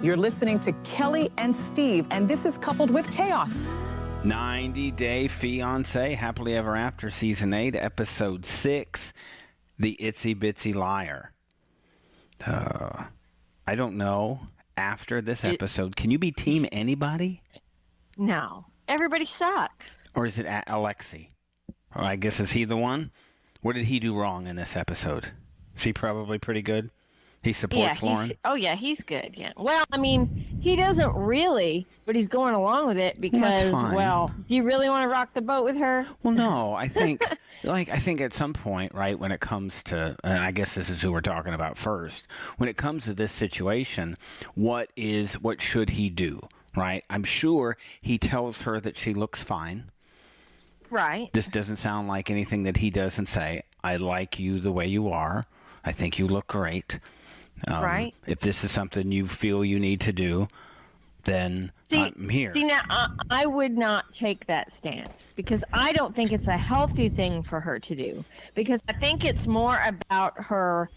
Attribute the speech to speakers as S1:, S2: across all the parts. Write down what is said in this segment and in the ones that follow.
S1: You're listening to Kelly and Steve, and this is Coupled with Chaos.
S2: 90 Day Fiancé, Happily Ever After, Season 8, Episode 6, The Itsy Bitsy Liar. I don't know. After this episode, can you be team anybody?
S3: No. Everybody sucks.
S2: Or is it Alexi? Or I guess, is he the one? What did he do wrong in this episode? Is he probably pretty good? He supports Lauren?
S3: He's good, yeah. Well, I mean, he doesn't really, but he's going along with it because, do you really want to rock the boat with her?
S2: Well, no, I think, I think at some point, right, when it comes to, and I guess this is who we're talking about first, when it comes to this situation, what should he do, right? I'm sure he tells her that she looks fine.
S3: Right.
S2: This doesn't sound like anything that he doesn't say. I like you the way you are. I think you look great.
S3: Right.
S2: If this is something you feel you need to do, then I'm here.
S3: See, now, I would not take that stance because I don't think it's a healthy thing for her to do, because I think it's more about her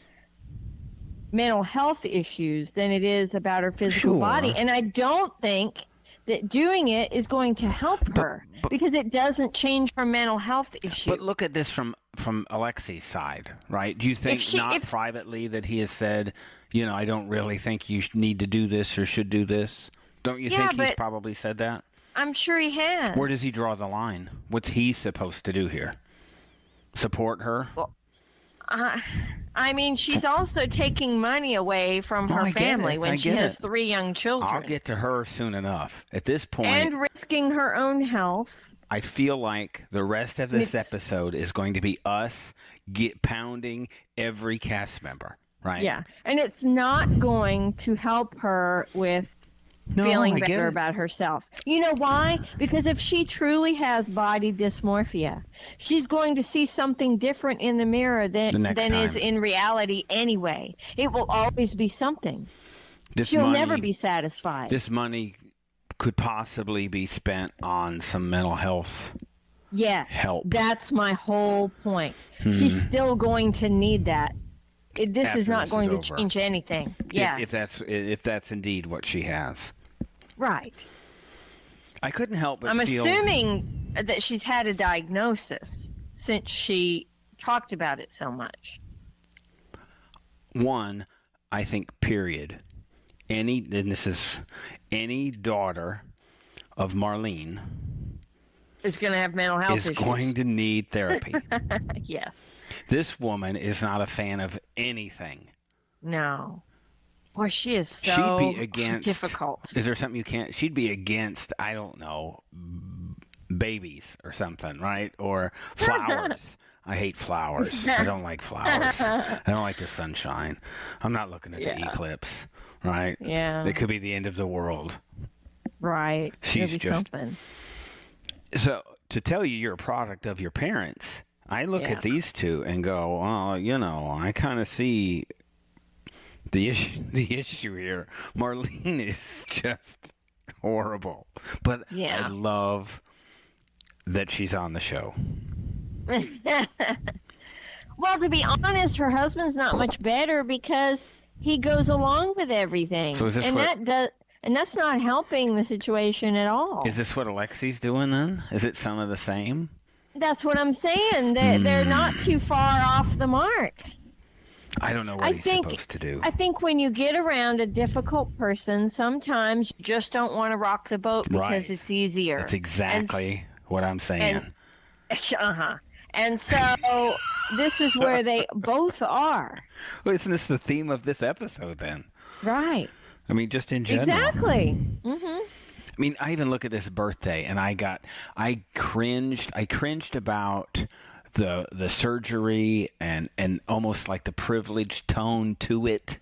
S3: mental health issues than it is about her physical body. And I don't think that doing it is going to help her because it doesn't change her mental health issue.
S2: But look at this from Alexi's side, right? Do you think privately that he has said, I don't really think you need to do this or should do this? Don't you think he's probably said that?
S3: I'm sure he has.
S2: Where does he draw the line? What's he supposed to do here? Support her?
S3: Well, I mean, she's also taking money away from her family when she has 3 young children.
S2: I'll get to her soon enough. At this point.
S3: And risking her own health.
S2: I feel like the rest of this episode is going to be us pounding every cast member, right?
S3: Yeah. And it's not going to help her with feeling better about herself. You know why? Because if she truly has body dysmorphia, she's going to see something different in the mirror than is in reality anyway. It will always be something. She'll never be satisfied.
S2: This money could possibly be spent on some mental health help. That's
S3: my whole point. She's still going to need that. This is not going to change anything. Yes.
S2: If that's indeed what she has.
S3: Right.
S2: I couldn't help but
S3: I'm assuming that she's had a diagnosis since she talked about it so much.
S2: One, I think, period. Any daughter of Marlene
S3: is going to have mental health issues.
S2: Is going to need therapy.
S3: Yes.
S2: This woman is not a fan of anything.
S3: No. Boy, she is so difficult.
S2: Is there something you can't? She'd be against, I don't know, babies or something, right? Or flowers. I hate flowers. I don't like flowers. I don't like the sunshine. I'm not looking at the eclipse, right?
S3: Yeah.
S2: It could be the end of the world.
S3: Right.
S2: She's just something. So to tell you you're a product of your parents, I look at these two and go, I kind of see the issue here. Marlene is just horrible, but I love that she's on the show.
S3: Well, to be honest, her husband's not much better because he goes along with everything.
S2: So is this
S3: and that's not helping the situation at all.
S2: Is this what Alexi's doing then? Is it some of the same?
S3: That's what I'm saying. They're not too far off the mark.
S2: I don't know what he's supposed to do.
S3: I think when you get around a difficult person, sometimes you just don't want to rock the boat because it's easier.
S2: That's exactly what I'm saying.
S3: And so this is where they both are.
S2: Well, isn't this the theme of this episode then?
S3: Right.
S2: I mean, just in general.
S3: Exactly. Mm-hmm.
S2: I mean, I even look at this birthday and I cringed. I cringed about the surgery and almost like the privileged tone to it.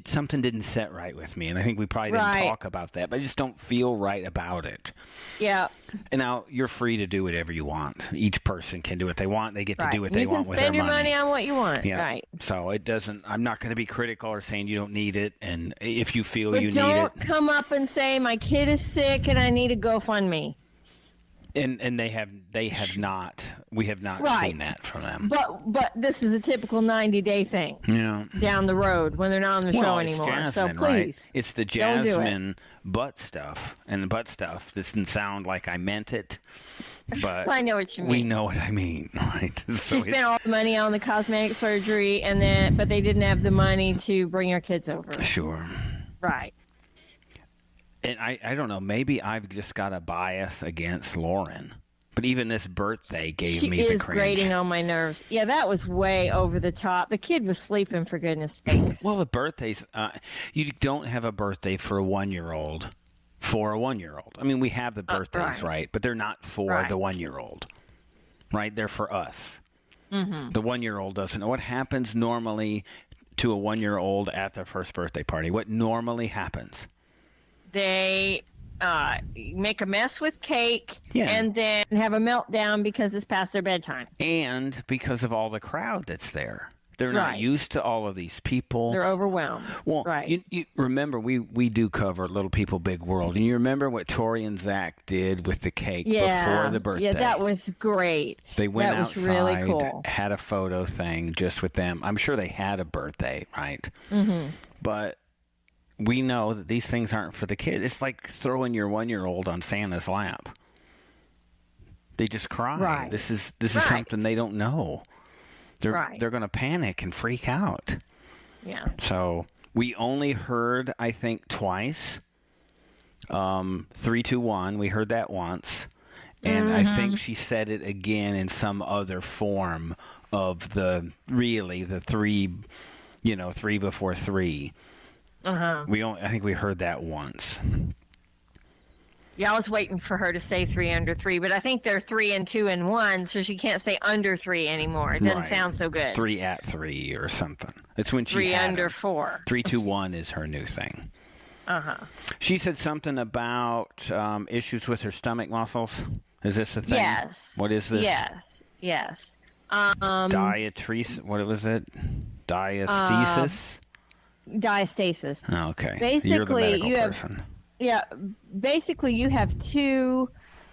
S2: Something didn't set right with me, and I think we probably didn't talk about that, but I just don't feel right about it.
S3: Yeah.
S2: And now you're free to do whatever you want. Each person can do what they want. They get to do what they want with their money.
S3: You can spend your money on what you want. Yeah. Right.
S2: So I'm not going to be critical or saying you don't need it, and if you feel you need it.
S3: Don't come up and say, my kid is sick and I need a GoFundMe.
S2: And they have not. We have not
S3: Right.
S2: seen that from them.
S3: But this is a typical 90-day thing.
S2: Yeah.
S3: Down the road when they're not on the show
S2: It's
S3: anymore.
S2: Jasmine,
S3: So please,
S2: right? It's the
S3: don't do it.
S2: Jasmine butt stuff, and the butt stuff doesn't sound like I meant it, but
S3: I know what you mean.
S2: we know what I mean, right? So
S3: She spent all the money on the cosmetic surgery, but they didn't have the money to bring her kids over.
S2: Sure.
S3: Right.
S2: And I don't know, maybe I've just got a bias against Lauren. But even this birthday gave me the cringe.
S3: She is grating on my nerves. Yeah, that was way over the top. The kid was sleeping, for goodness sakes.
S2: Well, the birthdays, you don't have a birthday for a 1-year-old. For a 1-year-old. I mean, we have the birthdays, right? But they're not for the 1-year-old. Right? They're for us. Mm-hmm. The 1-year-old doesn't know what happens normally to a 1-year-old at their first birthday party. What normally happens?
S3: They make a mess with cake
S2: Yeah.
S3: and then have a meltdown because it's past their bedtime.
S2: And because of all the crowd that's there. They're not used to all of these people.
S3: They're overwhelmed.
S2: Well,
S3: right.
S2: you remember, we do cover Little People, Big World. And you remember what Tori and Zach did with the cake before the birthday?
S3: Yeah, that was great.
S2: They went
S3: that was
S2: outside,
S3: really cool.
S2: had a photo thing just with them. I'm sure they had a birthday, right?
S3: Mm-hmm.
S2: But we know that these things aren't for the kids. It's like throwing your 1-year-old on Santa's lap. They just cry.
S3: Right.
S2: This is something they don't know. They're going to panic and freak out.
S3: Yeah.
S2: So we only heard, I think, twice. 3, 2, 1. We heard that once, and I think she said it again in some other form of the 3. 3 before 3. I think we heard that once.
S3: Yeah, I was waiting for her to say 3 under 3, but I think they're 3 and 2 and 1, so she can't say under 3 anymore. It doesn't sound so good.
S2: 3 at 3 or something. It's when she
S3: 3
S2: had
S3: under
S2: her.
S3: 4.
S2: 3, 2, 1 is her new thing. She said something about issues with her stomach muscles. Is this a thing?
S3: Yes.
S2: What is this?
S3: Yes.
S2: Diatrice. What was it? Diastasis.
S3: Diastasis.
S2: Oh, okay.
S3: Basically,
S2: you're the medical
S3: you
S2: person.
S3: Basically you have 2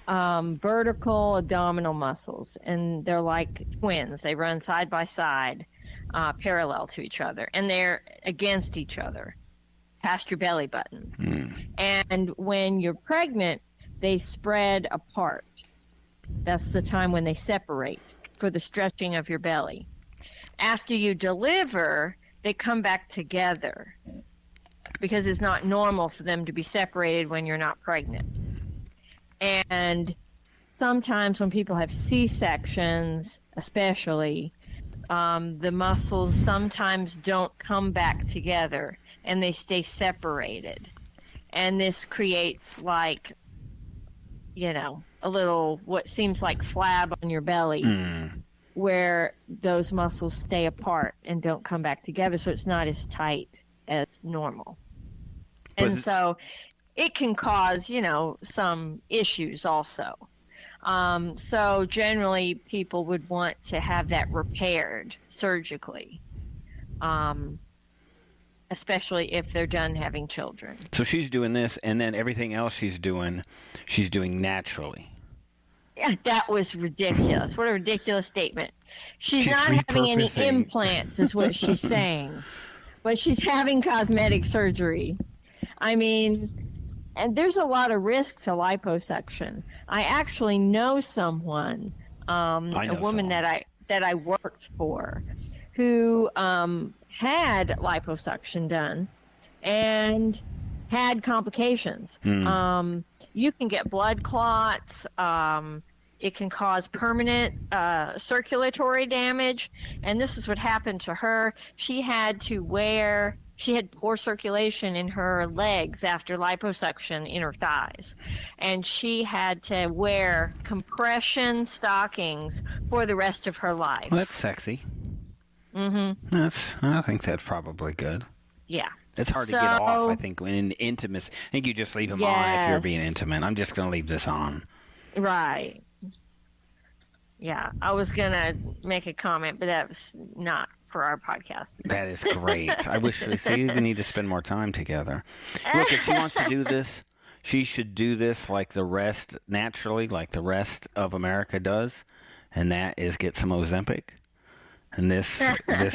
S3: vertical abdominal muscles, and they're like twins. They run side by side, parallel to each other, and they're against each other, past your belly button. And when you're pregnant, they spread apart. That's the time when they separate for the stretching of your belly. After you deliver, they come back together because it's not normal for them to be separated when you're not pregnant. And sometimes when people have C-sections, especially, the muscles sometimes don't come back together and they stay separated. And this creates like, a little, what seems like flab on your belly where those muscles stay apart and don't come back together. So it's not as tight as normal. And so it can cause, some issues also. So generally people would want to have that repaired surgically, especially if they're done having children.
S2: So she's doing this, and then everything else she's doing naturally.
S3: Yeah, that was ridiculous. What a ridiculous statement. She's not having any implants is what she's saying. But she's having cosmetic surgery. I mean, and there's a lot of risk to liposuction. I actually know someone, a woman that I worked for, who had liposuction done and had complications. You can get blood clots. It can cause permanent circulatory damage. And this is what happened to her. She had poor circulation in her legs after liposuction in her thighs. And she had to wear compression stockings for the rest of her life.
S2: Well, that's sexy. I think that's probably good.
S3: Yeah.
S2: It's hard to get off, I think, in intimacy. I think you just leave them on if you're being intimate. I'm just going to leave this on. Right.
S3: Yeah. I was going to make a comment, but that was not for our podcast.
S2: That is great. I wish we need to spend more time together. Look, if she wants to do this, She should do this like the rest, naturally, like the rest of America does, and that is get some Ozempic. And this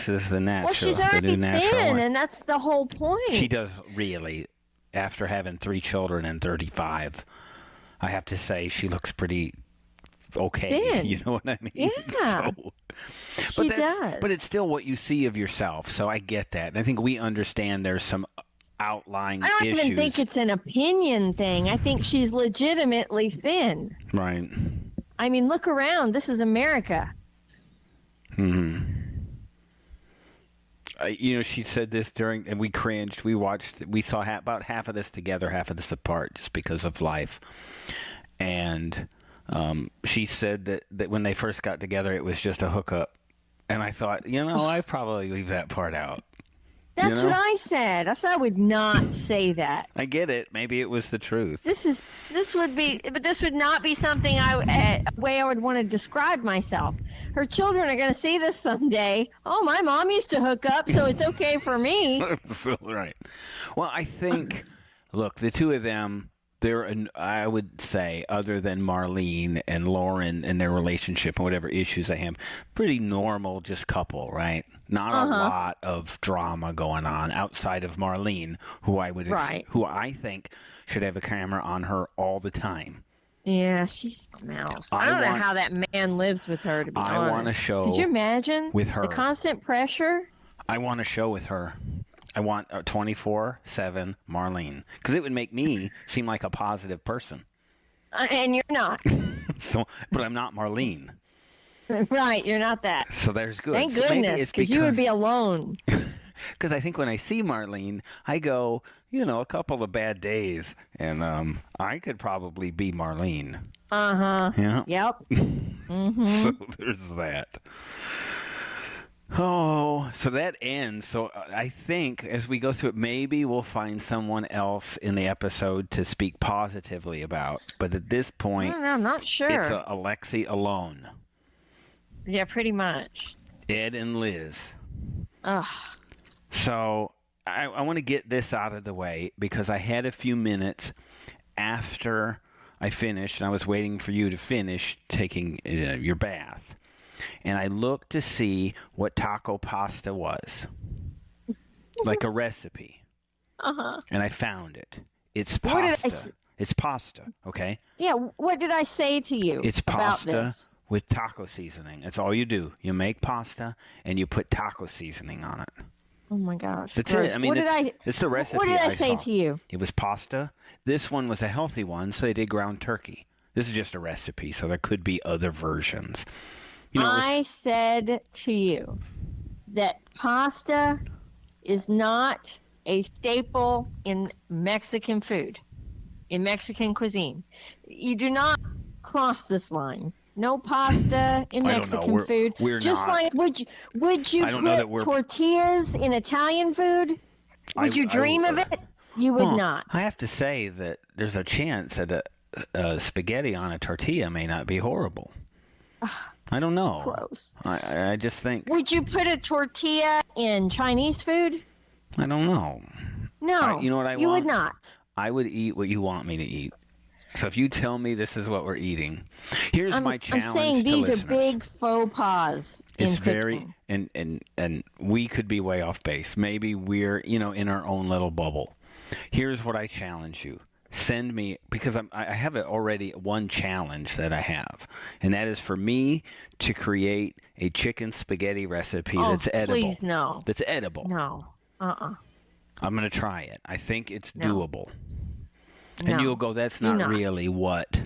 S2: is the natural,
S3: Well, she's
S2: the
S3: already
S2: new natural
S3: thin,
S2: way.
S3: and that's the whole point.
S2: She does really, after having 3 children and 35, I have to say she looks pretty okay.
S3: Thin.
S2: You know what I mean?
S3: Yeah. She does.
S2: But it's still what you see of yourself, so I get that. And I think we understand there's some outlying
S3: I don't
S2: issues.
S3: even think it's an opinion thing. I think she's legitimately thin.
S2: Right.
S3: I mean, look around. This is America.
S2: She said this during, and we cringed. We saw about half of this together, half of this apart, just because of life. And she said that when they first got together, it was just a hookup. And I thought, I'd probably leave that part out.
S3: That's what I said. I said I would not say that.
S2: I get it. Maybe it was the truth.
S3: This would not be something way I would want to describe myself. Her children are going to see this someday. Oh, my mom used to hook up, so it's okay for me.
S2: Right. Well, I think, look, the two of them, I would say, other than Marlene and Lauren and their relationship and whatever issues they have, pretty normal, just couple, right? Not a lot of drama going on outside of Marlene, who I think should have a camera on her all the time.
S3: Yeah, she's a mouse. I don't know how that man lives with her, to be honest.
S2: I want to show.
S3: Could you imagine
S2: with her
S3: the constant pressure?
S2: I want to show with her. I want 24/7 Marlene, because it would make me seem like a positive person.
S3: And you're not.
S2: But I'm not Marlene.
S3: Right, you're not that.
S2: So there's good.
S3: Thank goodness, because you would be alone.
S2: Because I think when I see Marlene, I go, a couple of bad days, and I could probably be Marlene. Yeah.
S3: Yep. Mm-hmm.
S2: So there's that. Oh, so that ends. So I think as we go through it, maybe we'll find someone else in the episode to speak positively about. But at this point,
S3: I'm not sure.
S2: It's Alexi alone.
S3: Yeah, pretty much.
S2: Ed and Liz.
S3: Ugh.
S2: So I want to get this out of the way because I had a few minutes after I finished, and I was waiting for you to finish taking your bath. And I looked to see what taco pasta was, like a recipe. And I found it. It's pasta. It's pasta, okay?
S3: Yeah, what did I say to you
S2: It's
S3: about
S2: pasta
S3: this?
S2: with taco seasoning. That's all you do. You make pasta, and you put taco seasoning on it.
S3: Oh, my gosh.
S2: That's
S3: gross.
S2: it. I mean, it's the recipe.
S3: What did I say
S2: saw.
S3: to you?
S2: It was pasta. This one was a healthy one, so they did ground turkey. This is just a recipe, so there could be other versions.
S3: I said to you that pasta is not a staple in Mexican food, in Mexican cuisine. You do not cross this line. No pasta in Mexican food.
S2: We're
S3: just
S2: not.
S3: Like would you put tortillas in Italian food? Would you dream of it? You would not.
S2: I have to say that there's a chance that a spaghetti on a tortilla may not be horrible. I don't know.
S3: Gross.
S2: I just think.
S3: Would you put a tortilla in Chinese food?
S2: I don't know.
S3: No.
S2: You know what I want?
S3: You would not.
S2: I would eat what you want me to eat. So if you tell me this is what we're eating, here's my challenge.
S3: I'm saying these
S2: listeners.
S3: are big faux pas.
S2: It's
S3: in
S2: very
S3: cooking.
S2: and we could be way off base. Maybe we're in our own little bubble. Here's what I challenge you. Send me, because I have already one challenge that I have, and that is for me to create a chicken spaghetti recipe that's edible.
S3: Please, no.
S2: That's edible.
S3: No.
S2: I'm going to try it. I think it's doable.
S3: No.
S2: And you'll go, that's not really what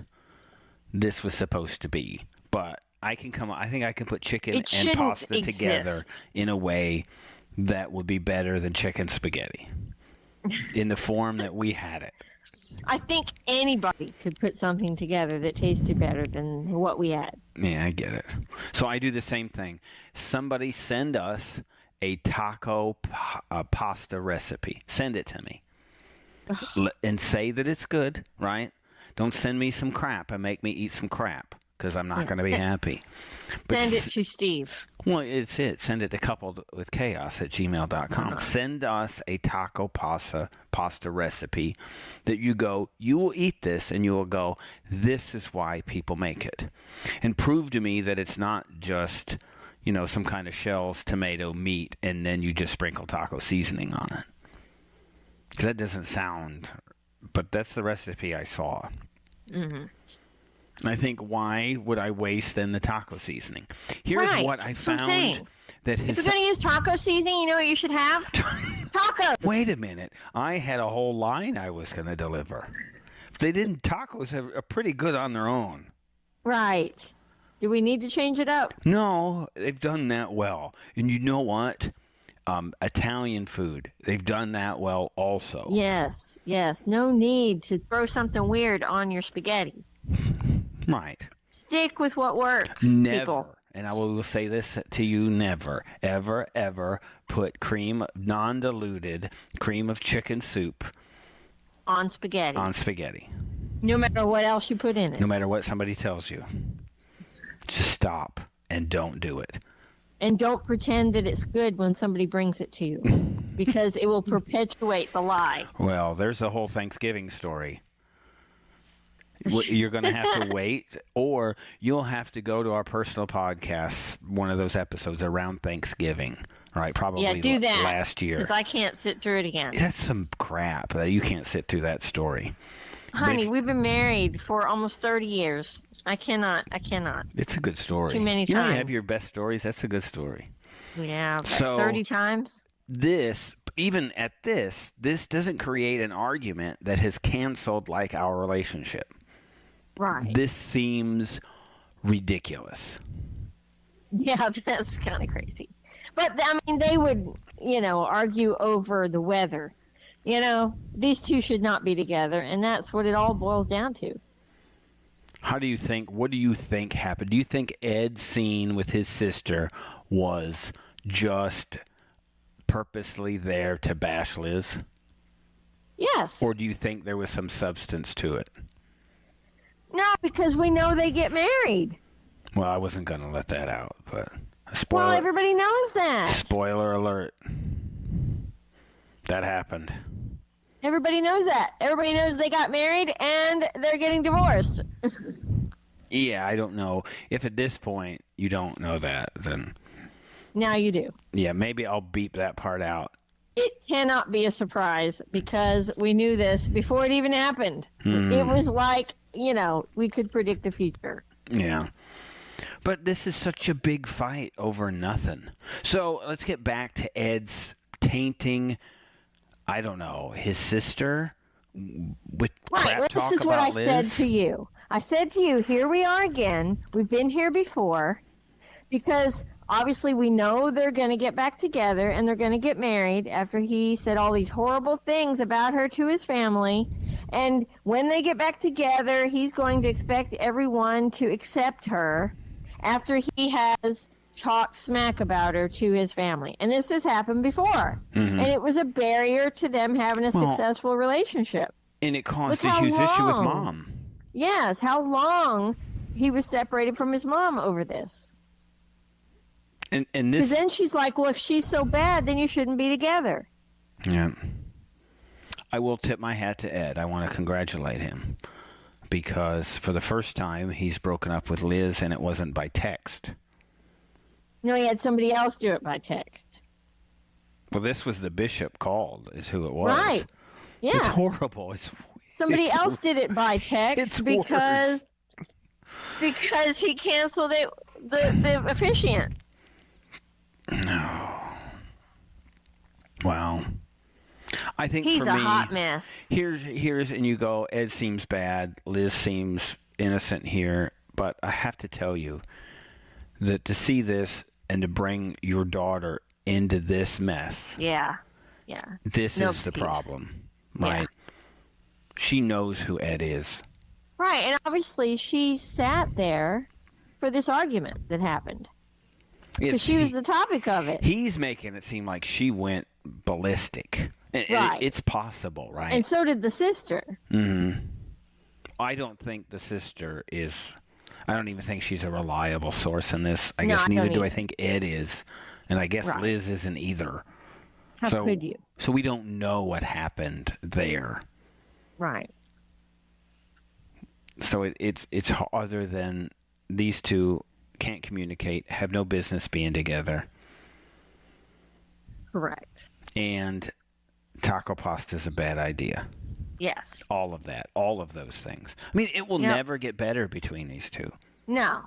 S2: this was supposed to be. But I think I can put chicken and pasta together in a way that would be better than chicken spaghetti in the form that we had it.
S3: I think anybody could put something together that tasted better than what we had.
S2: Yeah, I get it. So I do the same thing. Somebody send us a taco pasta recipe. Send it to me. And say that it's good, right? Don't send me some crap and make me eat some crap. because I'm not going to be happy.
S3: Send it to Steve.
S2: Well, it's it. Send it to coupledwithchaos@gmail.com. Send us a taco pasta recipe that you will eat this, and you will go, this is why people make it. And prove to me that it's not just, some kind of shells, tomato, meat, and then you just sprinkle taco seasoning on it. Because that doesn't sound, but that's the recipe I saw. Mm-hmm. I think, why would I waste then the taco seasoning? Here's what I found. If
S3: you're going to use taco seasoning, you know what you should have? Tacos.
S2: Wait a minute. I had a whole line I was going to deliver. Tacos are pretty good on their own.
S3: Right. Do we need to change it up?
S2: No, they've done that well. And you know what? Italian food, they've done that well also. Yes.
S3: No need to throw something weird on your spaghetti.
S2: Right.
S3: Stick with what works,
S2: never,
S3: people.
S2: And I will say this to you, never, ever, ever put non-diluted cream of chicken soup
S3: on spaghetti. No matter what else you put in it.
S2: No matter what somebody tells you. Just stop and don't do it.
S3: And don't pretend that it's good when somebody brings it to you, because it will perpetuate the lie.
S2: Well, there's the whole Thanksgiving story. You're going to have to wait, or you'll have to go to our personal podcast, one of those episodes around Thanksgiving, right? Probably
S3: do that,
S2: last year.
S3: Because I can't sit through it again.
S2: That's some crap. You can't sit through that story.
S3: Honey, we've been married for almost 30 years. I cannot.
S2: It's a good story.
S3: Too many times.
S2: You have your best stories. That's a good story.
S3: Yeah, but 30 times?
S2: This doesn't create an argument that has canceled our relationship.
S3: Right.
S2: This seems ridiculous.
S3: Yeah, that's kind of crazy. But, they would, argue over the weather. These two should not be together, and that's what it all boils down to.
S2: What do you think happened? Do you think Ed's scene with his sister was just purposely there to bash Liz?
S3: Yes.
S2: Or do you think there was some substance to it?
S3: No, because we know they get married.
S2: Well, I wasn't going to let that out, but
S3: well, everybody knows that.
S2: Spoiler alert. That happened.
S3: Everybody knows that. Everybody knows they got married and they're getting divorced.
S2: Yeah, I don't know. If at this point you don't know that, then...
S3: Now you do.
S2: Yeah, maybe I'll beep that part out.
S3: It cannot be a surprise because we knew this before it even happened. It was like, we could predict the future.
S2: Yeah. But this is such a big fight over nothing. So let's get back to Ed's tainting, I don't know, his sister with crap talk
S3: this is
S2: about
S3: what I
S2: Liz.
S3: said to you. I said to you, here we are again. We've been here before because obviously we know they're going to get back together and they're going to get married after he said all these horrible things about her to his family. And when they get back together, he's going to expect everyone to accept her after he has talked smack about her to his family. And this has happened before. And it was a barrier to them having a successful relationship.
S2: And it caused a huge issue with Mom.
S3: Yes, how long he was separated from his mom over this.
S2: And this,
S3: because then she's like, well, if she's so bad, then you shouldn't be together.
S2: Yeah. I will tip my hat to Ed. I want to congratulate him because for the first time he's broken up with Liz and it wasn't by text.
S3: No, he had somebody else do it by text.
S2: Well, this was the bishop called is who it was.
S3: Right. Yeah.
S2: It's horrible.
S3: Somebody else did it by text because he canceled it, the officiant.
S2: No. Well, I think
S3: he's
S2: for me,
S3: a hot mess.
S2: Here's and you go, Ed seems bad, Liz seems innocent here, but I have to tell you that to see this and to bring your daughter into this mess.
S3: Yeah.
S2: This is the problem, right? Yeah. She knows who Ed is.
S3: Right, and obviously she sat there for this argument that happened. Because she was the topic of it.
S2: He's making it seem like she went ballistic.
S3: Right.
S2: It's possible, right?
S3: And so did the sister.
S2: Mm-hmm. I don't think the sister is... I don't even think she's a reliable source in this. I
S3: No,
S2: guess
S3: I
S2: neither
S3: don't
S2: do I
S3: either.
S2: think Ed is. And I guess
S3: Right.
S2: Liz isn't either.
S3: How could you?
S2: So we don't know what happened there.
S3: Right.
S2: So it's other than these two can't communicate, have no business being together,
S3: Correct.
S2: and taco pasta is a bad idea.
S3: Yes.
S2: All of that, all of those things. I mean, it will
S3: Yep.
S2: never get better between these two.
S3: No.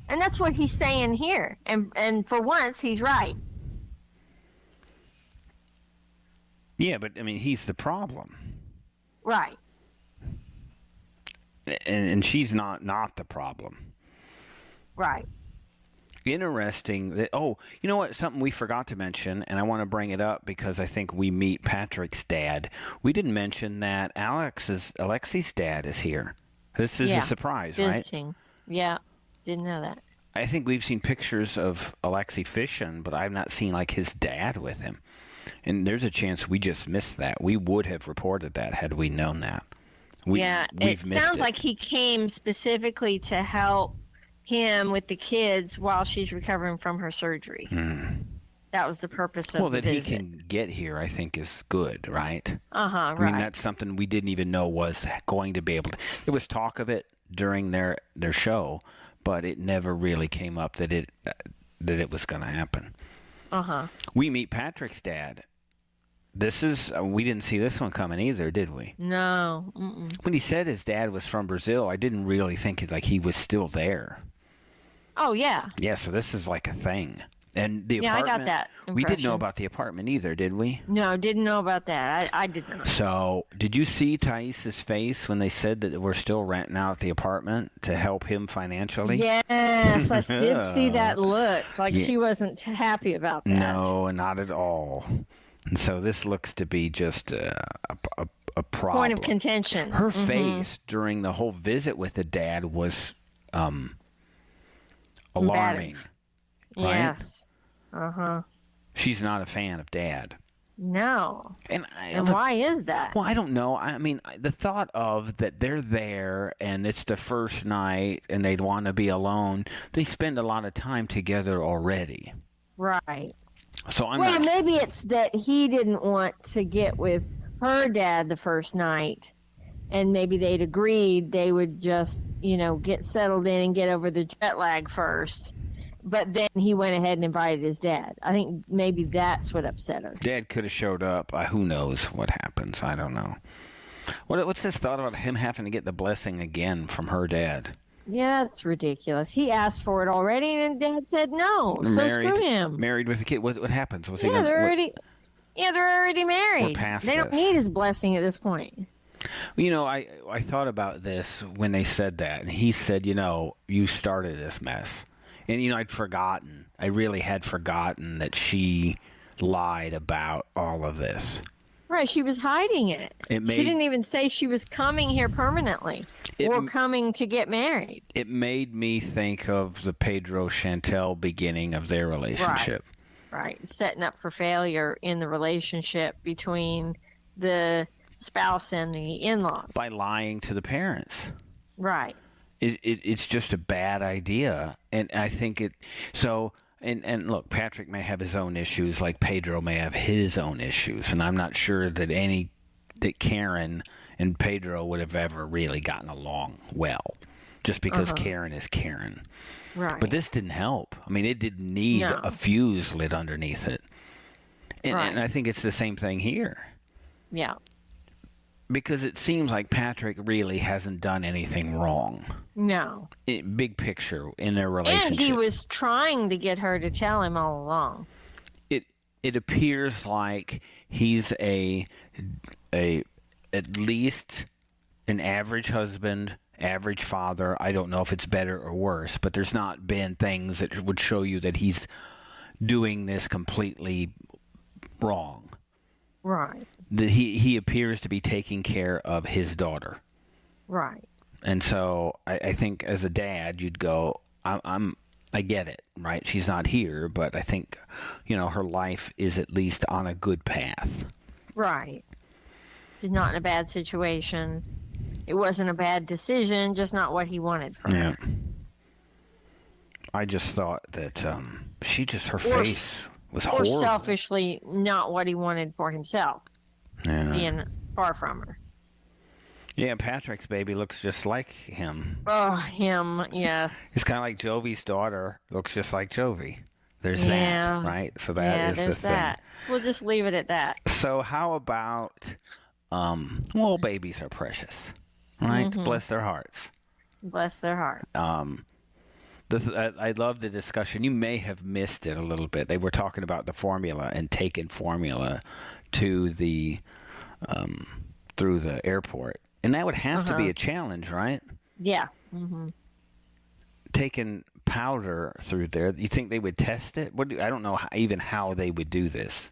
S3: And that's what he's saying here. And for once, he's right.
S2: Yeah, but I mean, he's the problem,
S3: Right.
S2: and she's not the problem.
S3: Right.
S2: Interesting that, oh, you know what, something we forgot to mention, and I want to bring it up because I think we meet Patrick's dad. We didn't mention that Alexi's dad is here. This is
S3: Yeah.
S2: a surprise, right?
S3: Visiting. Yeah. Didn't know that.
S2: I think we've seen pictures of Alexi fishing, but I've not seen like his dad with him. And there's a chance we just missed that. We would have reported that had we known that.
S3: It
S2: We've missed
S3: sounds
S2: it.
S3: like he came specifically to help him with the kids while she's recovering from her surgery. That was the purpose of
S2: Well,
S3: the
S2: that he
S3: visit.
S2: can get here, I think, is good, right?
S3: Right.
S2: I mean, that's something we didn't even know was going to be able to. There was talk of it during their show, but it never really came up that it was going to happen. We meet Patrick's dad. This is we didn't see this one coming either, did we?
S3: No. Mm-mm.
S2: When he said his dad was from Brazil, I didn't really think like he was still there.
S3: Oh, yeah.
S2: Yeah, so this is like a thing. And the
S3: Yeah, I
S2: apartment.
S3: got that
S2: We didn't know
S3: impression.
S2: about the apartment either, did we?
S3: No, didn't know about that. I did not.
S2: So, did you see Thais's face when they said that we're still renting out the apartment to help him financially?
S3: Yes, I did see that look. Like
S2: Yeah.
S3: she wasn't happy about that.
S2: No, not at all. And so this looks to be just a problem.
S3: Point of contention.
S2: Her face during the whole visit with the dad was alarming.
S3: Combative.
S2: Right?
S3: Yes.
S2: She's not a fan of dad.
S3: No.
S2: And
S3: Why is that?
S2: Well, I don't know. I mean, the thought of that they're there and it's the first night and they'd want to be alone. They spend a lot of time together already.
S3: Right.
S2: So I'm
S3: Well,
S2: not.
S3: maybe it's that he didn't want to get with her dad the first night, and maybe they'd agreed they would just, get settled in and get over the jet lag first. But then he went ahead and invited his dad. I think maybe that's what upset her.
S2: Dad could have showed up. Who knows what happens? I don't know. What's this thought about him having to get the blessing again from her dad?
S3: Yeah, that's ridiculous. He asked for it already, and Dad said no. So screw him.
S2: Married with a kid. What happens? Was he
S3: Yeah,
S2: gonna,
S3: they're
S2: what-
S3: already. Yeah, they're already married.
S2: past
S3: They don't
S2: this.
S3: need his blessing at this point.
S2: I thought about this when they said that, and he said, you started this mess. And, I'd forgotten. I really had forgotten that she lied about all of this.
S3: Right, she was hiding it. She didn't even say she was coming here permanently or coming to get married.
S2: It made me think of the Pedro Chantel beginning of their relationship.
S3: Right, setting up for failure in the relationship between the spouse and the in-laws.
S2: By lying to the parents.
S3: Right.
S2: It's just a bad idea. And I think it... So... And look, Patrick may have his own issues, like Pedro may have his own issues, and I'm not sure that Karen and Pedro would have ever really gotten along well, just because Karen is Karen.
S3: Right.
S2: But this didn't help. I mean, it didn't need a fuse lit underneath it, and I think it's the same thing here.
S3: Yeah.
S2: Because it seems like Patrick really hasn't done anything wrong.
S3: No.
S2: Big picture in their relationship.
S3: And he was trying to get her to tell him all along.
S2: It appears like he's at least an average husband, average father. I don't know if it's better or worse, but there's not been things that would show you that he's doing this completely wrong.
S3: Right.
S2: That he appears to be taking care of his daughter.
S3: Right.
S2: And so I think as a dad, you'd go, I get it, right? She's not here, but I think, her life is at least on a good path.
S3: Right. She's not in a bad situation. It wasn't a bad decision, just not what he wanted from her.
S2: I just thought that her
S3: Or
S2: face was
S3: or
S2: horrible.
S3: selfishly not what he wanted for himself,
S2: Yeah.
S3: being far from her.
S2: Yeah, Patrick's baby looks just like him.
S3: Oh, him, yes.
S2: It's kind of like Jovi's daughter looks just like Jovi. There's
S3: Yeah.
S2: that, right? So that is
S3: there's
S2: the thing.
S3: that. We'll just leave it at that.
S2: So how about, well, babies are precious, right?
S3: Mm-hmm.
S2: Bless their hearts.
S3: Bless their hearts.
S2: I love the discussion. You may have missed it a little bit. They were talking about the formula and taking formula to the through the airport, and that would have to be a challenge, right?
S3: Yeah. Mm-hmm.
S2: Taking powder through there. You think they would test it? I don't know how they would do this.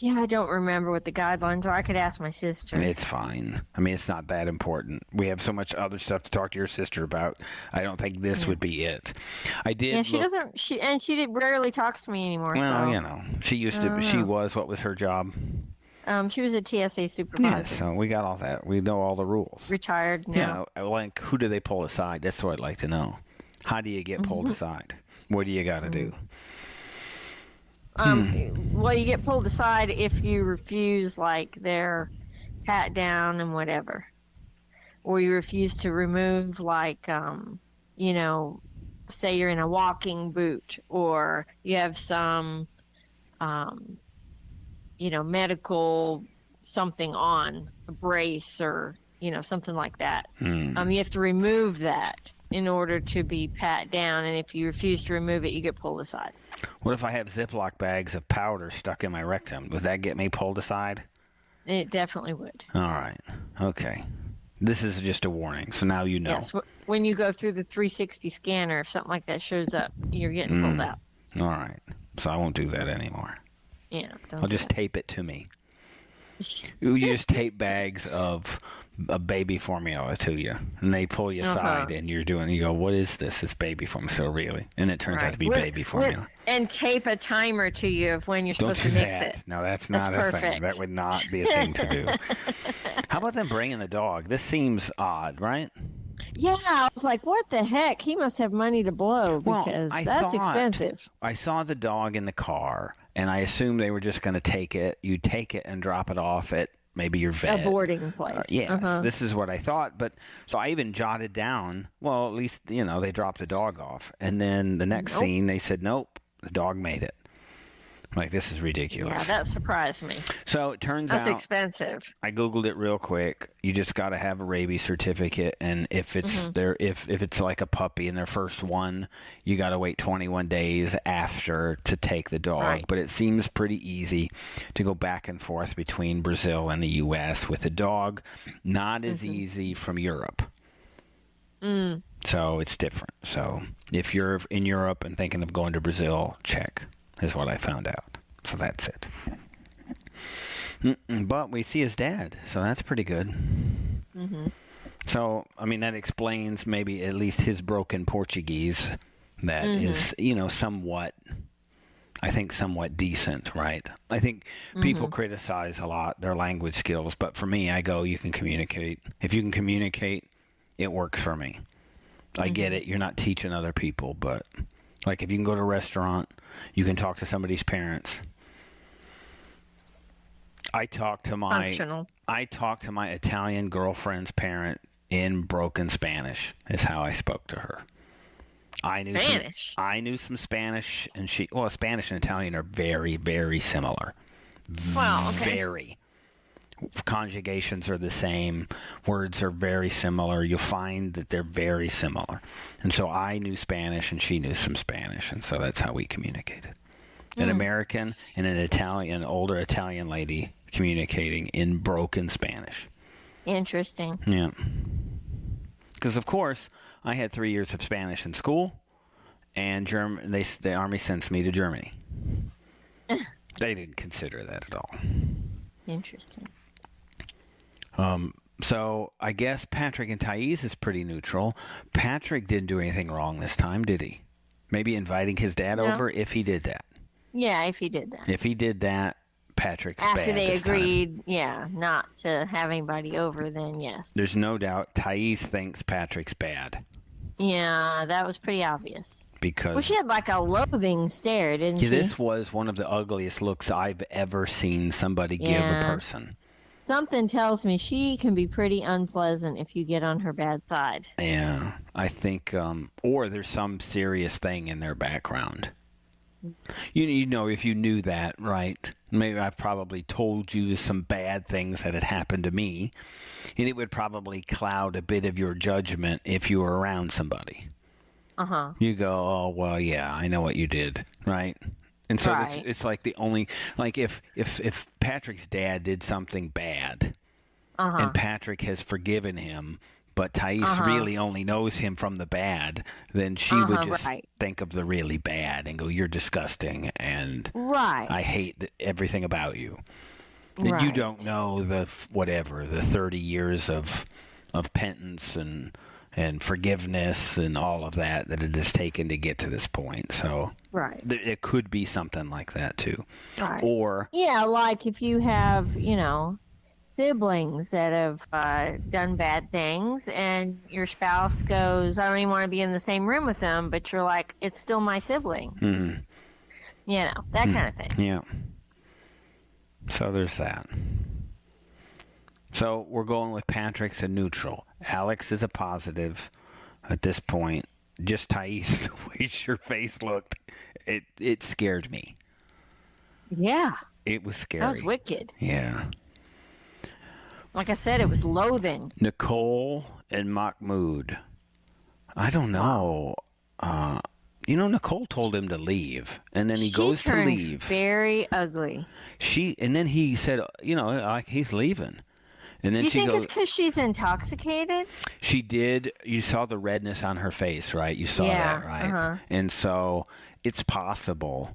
S3: Yeah, I don't remember what the guidelines are. I could ask my sister.
S2: It's fine. I mean, it's not that important. We have so much other stuff to talk to your sister about. I don't think this would be it. I did.
S3: Yeah, she doesn't. She rarely talks to me anymore.
S2: Well,
S3: so.
S2: you know, she used to. She was. What was her job?
S3: She was a TSA supervisor.
S2: Yeah, so we got all that. We know all the rules.
S3: Retired now.
S2: Yeah, like who do they pull aside? That's what I'd like to know. How do you get pulled aside? What do you got to do?
S3: Well, you get pulled aside if you refuse, like, their pat down and whatever, or you refuse to remove, like, say you're in a walking boot, or you have some, medical something on, a brace, or something like that. You have to remove that in order to be pat down, and if you refuse to remove it, you get pulled aside.
S2: What if I have Ziploc bags of powder stuck in my rectum? Would that get me pulled aside?
S3: It definitely would.
S2: All right. Okay. This is just a warning, so now you know.
S3: Yes. When you go through the 360 scanner, if something like that shows up, you're getting pulled out.
S2: All right. So I won't do that anymore.
S3: Yeah.
S2: I'll just tape it to me. You just tape bags of a baby formula to you, and they pull you aside, and you go, what is this? It's baby formula. So really? And it turns out to be baby formula.
S3: And tape a timer to you of when you're supposed to mix it.
S2: No, that's not a thing. That would not be a thing to do. How about them bringing the dog? This seems odd, right?
S3: Yeah, I was like, what the heck? He must have money to blow because that's expensive.
S2: I saw the dog in the car, and I assumed they were just going to take it. You take it and drop it off at maybe your vet.
S3: A boarding place.
S2: Yes, this is what I thought. But so I even jotted down, well, at least, they dropped the dog off. And then the next scene, they said, nope, the dog made it. I'm like, this is ridiculous.
S3: Yeah, that surprised me.
S2: So it turns
S3: That's
S2: out.
S3: That's expensive.
S2: I Googled it real quick. You just got to have a rabies certificate. And if it's if it's like a puppy and their first one, you got to wait 21 days after to take the dog.
S3: Right.
S2: But it seems pretty easy to go back and forth between Brazil and the U.S. with a dog. Not as easy from Europe. So it's different. So if you're in Europe and thinking of going to Brazil, check. Is what I found out. So that's it. But we see his dad, so that's pretty good. So, I mean, that explains maybe at least his broken Portuguese that is, somewhat decent, right? I think people criticize a lot their language skills, but for me, I go, you can communicate. If you can communicate, it works for me. I get it. You're not teaching other people, but like if you can go to a restaurant, you can talk to somebody's parents. I talked to my Italian girlfriend's parent in broken Spanish. Is how I spoke to her. I knew some Spanish, and Spanish and Italian are very, very similar.
S3: Well, okay.
S2: Very. Conjugations are the same. Words are very similar. You'll find that they're very similar. And so I knew Spanish and she knew some Spanish. And so that's how we communicated. An American and an older Italian lady communicating in broken Spanish.
S3: Interesting.
S2: Yeah. Because, of course, I had 3 years of Spanish in school, and the Army sends me to Germany. They didn't consider that at all.
S3: Interesting.
S2: So I guess Patrick and Thais is pretty neutral. Patrick didn't do anything wrong this time, did he? Maybe inviting his dad over if he did that.
S3: Yeah, if he did that.
S2: If he did that, Patrick's bad
S3: After they
S2: this
S3: agreed,
S2: time.
S3: not to have anybody over, then yes.
S2: There's no doubt Thais thinks Patrick's bad.
S3: Yeah, that was pretty obvious.
S2: Because
S3: Well, she had like a loathing stare, didn't she?
S2: this was one of the ugliest looks I've ever seen somebody give a person.
S3: Something tells me she can be pretty unpleasant if you get on her bad side.
S2: Yeah, I think, or there's some serious thing in their background. You know, if you knew that, right? Maybe I've probably told you some bad things that had happened to me, and it would probably cloud a bit of your judgment if you were around somebody.
S3: Uh-huh.
S2: You go, oh, well, yeah, I know what you did, right? And so
S3: Right.
S2: it's like the only, like if Patrick's dad did something bad, and Patrick has forgiven him, but Thais really only knows him from the bad, then she would just think of the really bad and go, you're disgusting, and I hate everything about you. And you don't know the 30 years of penance and forgiveness and all of that it has taken to get to this point. So it could be something like that too.
S3: Right.
S2: Or
S3: yeah, like if you have, siblings that have done bad things and your spouse goes, I don't even want to be in the same room with them, but you're like, it's still my sibling. That kind of thing.
S2: Yeah. So there's that. So we're going with Patrick's a neutral. Alex is a positive at this point. Just Thais, the way your face looked, it scared me.
S3: Yeah.
S2: It was scary.
S3: That was wicked.
S2: Yeah.
S3: Like I said, it was loathing.
S2: Nicole and Mahmoud. I don't know. Nicole told him to leave, and then he goes to leave.
S3: Very ugly.
S2: And then he said, like he's leaving. And then
S3: you
S2: she
S3: think
S2: goes,
S3: it's because she's intoxicated?
S2: She did. You saw the redness on her face, right? You saw that, right? And so it's possible.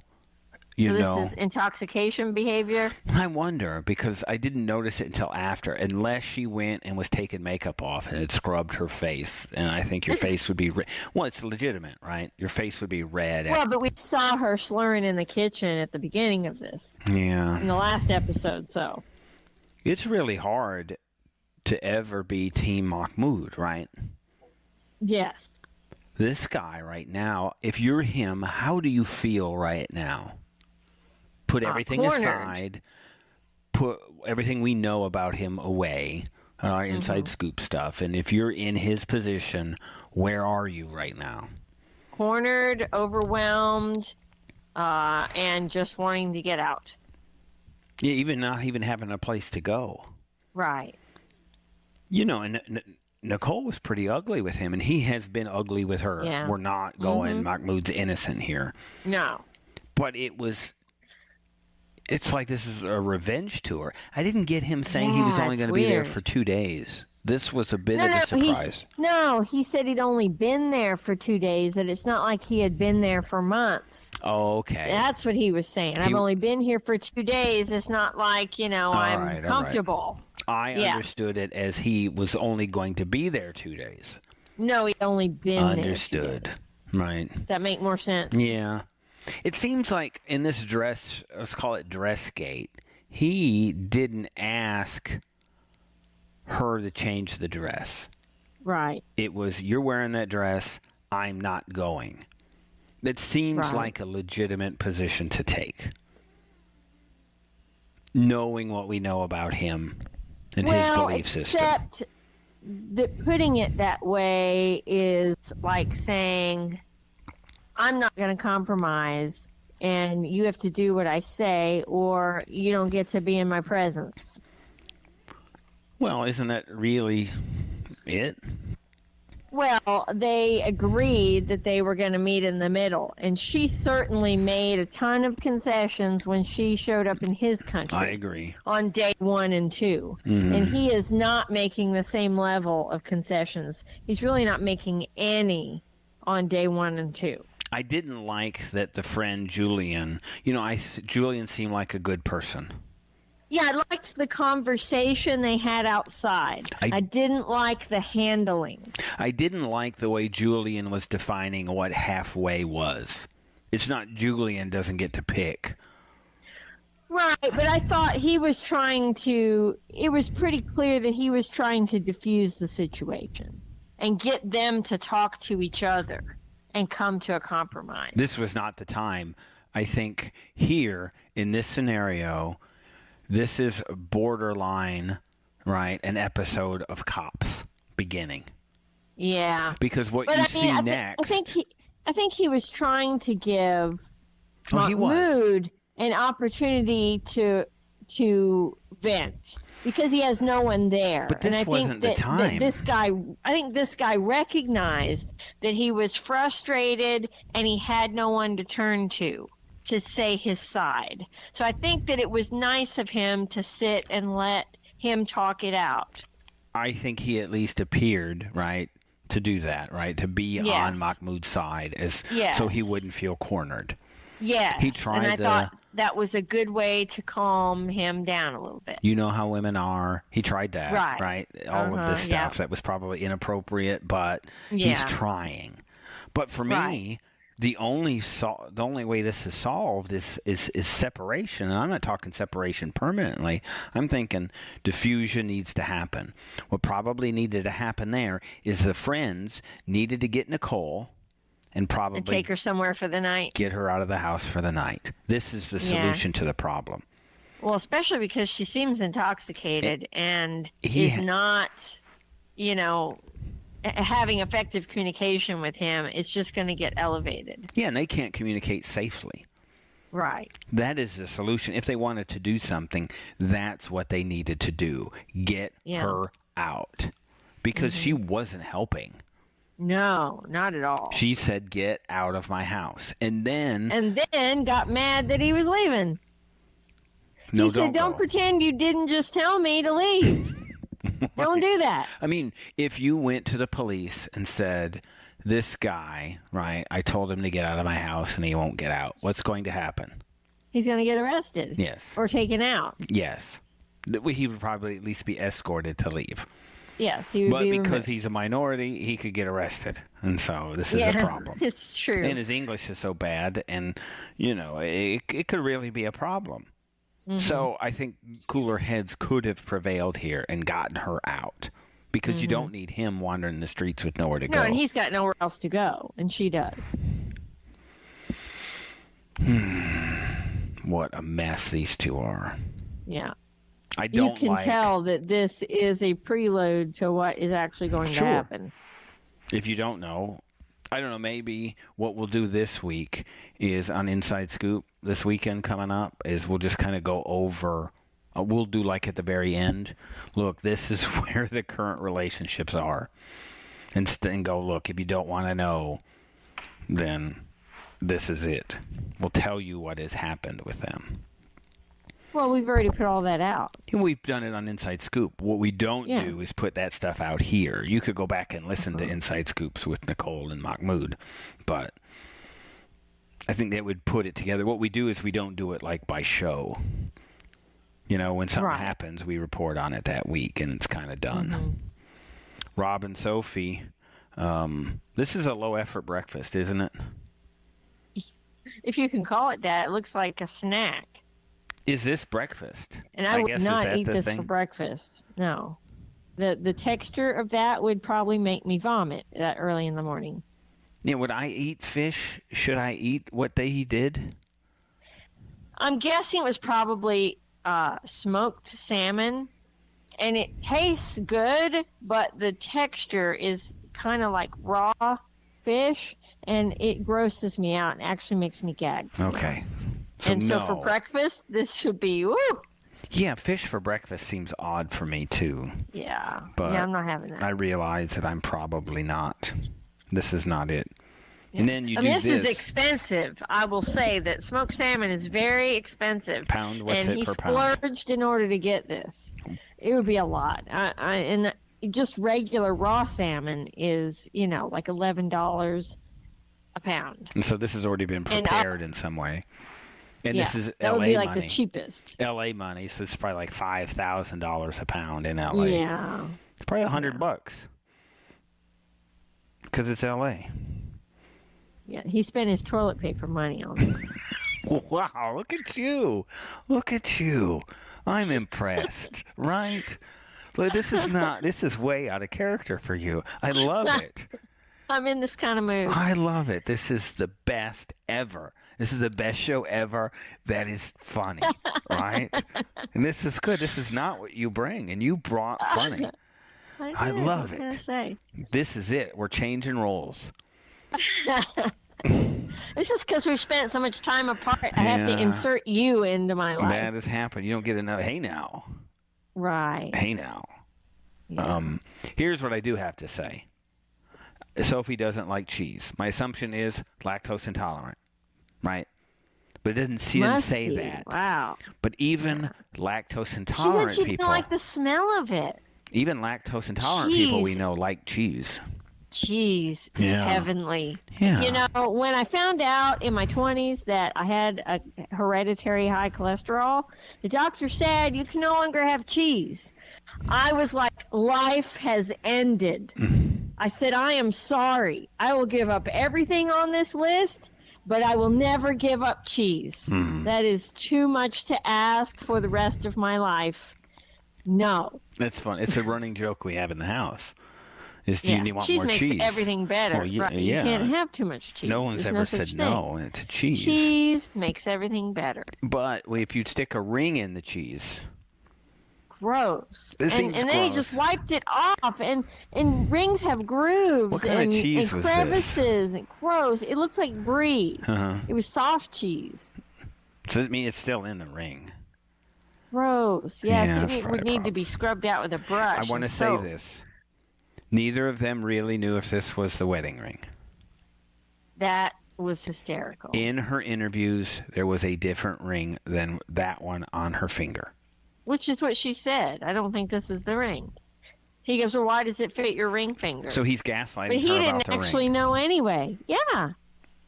S3: This is intoxication behavior?
S2: I wonder, because I didn't notice it until after, unless she went and was taking makeup off and had scrubbed her face. And I think your face would be red. Well, it's legitimate, right? Your face would be red.
S3: Well, but we saw her slurring in the kitchen at the beginning of this.
S2: Yeah.
S3: In the last episode, so.
S2: It's really hard to ever be Team Mahmoud, right?
S3: Yes.
S2: This guy right now, if you're him, how do you feel right now? Put everything aside, put everything we know about him away, our inside scoop stuff, and if you're in his position, where are you right now?
S3: Cornered, overwhelmed, and just wanting to get out.
S2: Yeah, even not even having a place to go.
S3: Right.
S2: And Nicole was pretty ugly with him, and he has been ugly with her.
S3: Yeah.
S2: We're not going, Mahmoud's innocent here.
S3: No.
S2: But it's like this is a revenge tour. I didn't get him saying he was only going to be there for 2 days. This was a bit of a surprise.
S3: He said he'd only been there for 2 days, that it's not like he had been there for months.
S2: Oh, okay.
S3: That's what he was saying. I've only been here for 2 days. It's not like, I'm comfortable.
S2: I understood it as he was only going to be there 2 days.
S3: No, he'd only been
S2: Understood.
S3: there.
S2: Right.
S3: Does that make more sense?
S2: Yeah. It seems like in this dress, let's call it Dressgate, he didn't ask her to change the dress.
S3: Right.
S2: It was, you're wearing that dress, I'm not going. That seems like a legitimate position to take. Knowing what we know about him and his belief system.
S3: Except that putting it that way is like saying, I'm not going to compromise, and you have to do what I say, or you don't get to be in my presence.
S2: Well, isn't that really it?
S3: Well, they agreed that they were going to meet in the middle, and she certainly made a ton of concessions when she showed up in his country.
S2: I agree.
S3: On day 1 and 2. And he is not making the same level of concessions. He's really not making any on day 1 and 2.
S2: I didn't like that the friend Julian, Julian seemed like a good person.
S3: Yeah, I liked the conversation they had outside. I didn't like the handling.
S2: I didn't like the way Julian was defining what halfway was. It's not Julian doesn't get to pick.
S3: Right, but I thought it was pretty clear that he was trying to diffuse the situation. and get them to talk to each other and come to a compromise.
S2: This was not the time. I think here in this scenario, this is borderline, right, an episode of Cops beginning.
S3: Yeah.
S2: Because what
S3: But
S2: you
S3: I
S2: see
S3: mean,
S2: next.
S3: I think he was trying to give
S2: Oh, he was.
S3: Mahmoud an opportunity to vent because he has no one there.
S2: But this
S3: and I
S2: wasn't
S3: think
S2: the time.
S3: I think this guy recognized that he was frustrated and he had no one to turn to say his side. So I think that it was nice of him to sit and let him talk it out.
S2: I think he at least appeared, right, to do that, right, to be on Mahmoud's side, so he wouldn't feel cornered.
S3: Yes,
S2: He tried
S3: and I thought that was a good way to calm him down a little bit.
S2: You know how women are. He tried that, right? All of this stuff that was probably inappropriate, but he's trying. But for me, the only way this is solved is separation. And I'm not talking separation permanently. I'm thinking diffusion needs to happen. What probably needed to happen there is the friends needed to get Nicole and probably
S3: take her somewhere for the night.
S2: Get her out of the house for the night. This is the solution to the problem.
S3: Well, especially because she seems intoxicated and is not, having effective communication with him. It's just going to get elevated.
S2: Yeah, and they can't communicate safely.
S3: Right.
S2: That is the solution. If they wanted to do something, that's what they needed to do. Get her out. Because she wasn't helping.
S3: No, not at all.
S2: She said, get out of my house. And then
S3: got mad that he was leaving.
S2: No,
S3: he said, don't pretend you didn't just tell me to leave. Don't do that.
S2: I mean, if you went to the police and said, this guy, right, I told him to get out of my house and he won't get out, what's going to happen?
S3: He's going to get arrested.
S2: Yes.
S3: Or taken out.
S2: Yes. He would probably at least be escorted to leave.
S3: Yes, he would
S2: but
S3: be
S2: because
S3: removed.
S2: he's a minority, he could get arrested. And so this is a problem.
S3: It's true.
S2: And his English is so bad, and, it could really be a problem. Mm-hmm. So I think cooler heads could have prevailed here and gotten her out. Because you don't need him wandering the streets with nowhere to go.
S3: No, and he's got nowhere else to go, and she does.
S2: What a mess these two are.
S3: Yeah.
S2: You
S3: can tell that this is a prelude to what is actually going to happen.
S2: If you don't know, I don't know, maybe what we'll do this week is on Inside Scoop this weekend coming up is we'll just kind of go over, we'll do like at the very end, look, this is where the current relationships are. And go, look, if you don't want to know, then this is it. We'll tell you what has happened with them.
S3: Well, we've already put all that out.
S2: We've done it on Inside Scoop. What we don't do is put that stuff out here. You could go back and listen to Inside Scoops with Nicole and Mahmoud, but I think that would put it together. What we do is we don't do it like by show. When something happens, we report on it that week, and it's kind of done. Mm-hmm. Rob and Sophie, this is a low-effort breakfast, isn't it?
S3: If you can call it that, it looks like a snack.
S2: Is this breakfast?
S3: And I would not eat this for breakfast. No. The texture of that would probably make me vomit that early in the morning.
S2: Yeah, would I eat fish? Should I eat what they did?
S3: I'm guessing it was probably smoked salmon. And it tastes good, but the texture is kind of like raw fish. And it grosses me out and actually makes me gag.
S2: Okay.
S3: So for breakfast, this should be woo.
S2: Yeah, fish for breakfast seems odd for me too.
S3: Yeah.
S2: But
S3: I'm not having that.
S2: I realize that I'm probably not. This is not it. Yeah. And then this
S3: is expensive. I will say that smoked salmon is very expensive.
S2: Pound? What's it per pound? And
S3: he splurged in order to get this. It would be a lot. And just regular raw salmon is, like $11 a pound.
S2: And so this has already been prepared in some way. And this is
S3: that
S2: LA
S3: would be like
S2: money.
S3: The cheapest.
S2: LA money, so it's probably like $5,000 a pound in LA.
S3: Yeah.
S2: It's probably $100 because it's LA.
S3: Yeah, he spent his toilet paper money on this.
S2: Wow, look at you. Look at you. I'm impressed, right? Look, this is way out of character for you. I love it.
S3: I'm in this kind of mood.
S2: I love it. This is the best ever. This is the best show ever that is funny, right? And this is good. This is not what you bring, and you brought funny. I love it.
S3: What can I say?
S2: This is it. We're changing roles.
S3: This is because we've spent so much time apart. I have to insert you into my life.
S2: That has happened. You don't get enough. Hey, now.
S3: Right.
S2: Hey, now.
S3: Yeah.
S2: Here's what I do have to say. Sophie doesn't like cheese. My assumption is lactose intolerant, right? But she didn't say that.
S3: Wow.
S2: But even lactose intolerant
S3: she
S2: people
S3: didn't like the smell of it.
S2: Even lactose intolerant people we know like cheese.
S3: Cheese is heavenly.
S2: Yeah.
S3: You know, when I found out in my 20s that I had a hereditary high cholesterol, the doctor said you can no longer have cheese. I was like, life has ended. I said, I am sorry. I will give up everything on this list, but I will never give up cheese. That is too much to ask for the rest of my life. No.
S2: That's fun. It's a running joke we have in the house. Is do you want
S3: cheese
S2: more
S3: makes
S2: cheese?
S3: Everything better.
S2: Well,
S3: right? You can't have too much cheese.
S2: No one's
S3: There's
S2: ever
S3: no
S2: said
S3: such
S2: no
S3: thing.
S2: to cheese.
S3: Cheese makes everything better.
S2: But if you'd stick a ring in the cheese.
S3: Gross.
S2: This
S3: and
S2: seems
S3: then he
S2: gross.
S3: just wiped it off. And rings have grooves
S2: What kind of cheese
S3: and
S2: was
S3: crevices. And gross. It looks like brie.
S2: Uh-huh.
S3: It was soft cheese.
S2: So I mean, it's still in the ring.
S3: Gross.
S2: Yeah,
S3: Yeah,
S2: that's
S3: it
S2: probably
S3: would
S2: a
S3: need to
S2: problem.
S3: be scrubbed out with a brush.
S2: I want to
S3: and
S2: say
S3: soap.
S2: this. Neither of them really knew if this was the wedding ring.
S3: That was hysterical.
S2: In her interviews, there was a different ring than that one on her finger.
S3: Which is what she said. I don't think this is the ring. He goes, well, why does it fit your ring finger?
S2: So he's gaslighting
S3: But he
S2: her about
S3: didn't
S2: the
S3: actually
S2: ring.
S3: know anyway. Yeah.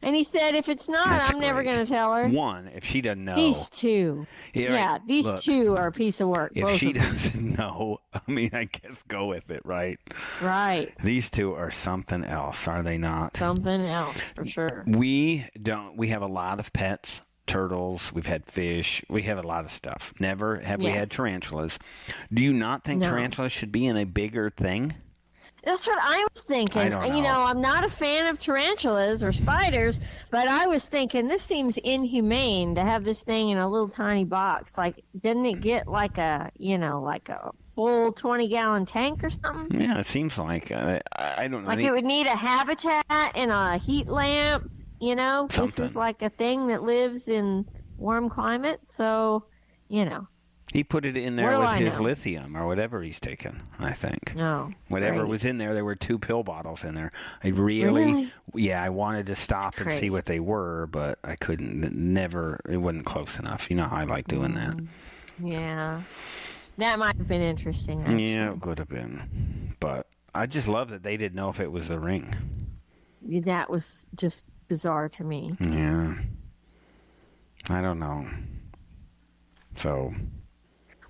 S3: And he said, if it's not,
S2: That's
S3: I'm never
S2: great.
S3: going to tell her.
S2: One, if she doesn't know.
S3: These two.
S2: right.
S3: These
S2: Look,
S3: two are a piece of work.
S2: If
S3: both
S2: she
S3: of them.
S2: doesn't know, I mean, I guess go with it, right?
S3: Right.
S2: These two are something else, are they not?
S3: Something else, for sure.
S2: We have a lot of pets. Turtles, we've had fish, we have a lot of stuff. Never have we had tarantulas. Do you not think tarantulas should be in a bigger thing?
S3: That's what I was thinking.
S2: I don't know.
S3: You know, I'm not a fan of tarantulas or spiders, but I was thinking this seems inhumane to have this thing in a little tiny box. Like, didn't it get like a full 20-gallon tank or something?
S2: Yeah, it seems like I don't know.
S3: Like it would need a habitat and a heat lamp. You know, this is like a thing that lives in warm climates. So, you know.
S2: He put it in there with his lithium or whatever he's taken, I think.
S3: No.
S2: Whatever was in there were 2 pill bottles in there. I really? Yeah, I wanted to stop and see what they were, but I couldn't. It wasn't close enough. You know how I like doing that.
S3: Yeah. That might have been interesting, actually.
S2: Yeah, it could have been. But I just love that they didn't know if it was the ring.
S3: That was just bizarre to me.
S2: Yeah. I don't know. So.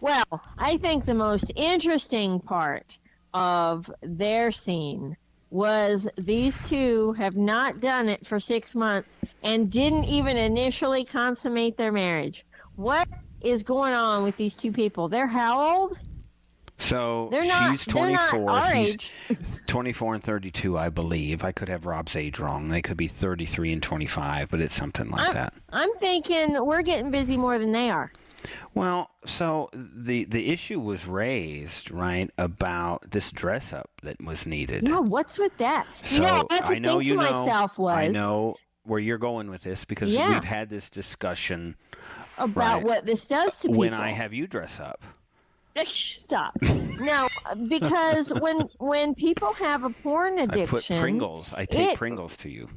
S3: Well, I think the most interesting part of their scene was these two have not done it for 6 months and didn't even initially consummate their marriage. What is going on with these two people? They're how old?
S2: So she's 24.
S3: They're not our
S2: He's
S3: age.
S2: 24 and 32, I believe. I could have Rob's age wrong. They could be 33 and 25, but it's something like that.
S3: I'm thinking we're getting busy more than they are.
S2: Well, so the issue was raised, right, about this dress up that was needed.
S3: No, what's with that?
S2: So
S3: I know you myself was.
S2: I know where you're going with this because we've had this discussion
S3: about what this does to people.
S2: When I have you dress up.
S3: Stop. No, because when people have a porn addiction,
S2: I put Pringles. I take Pringles to you.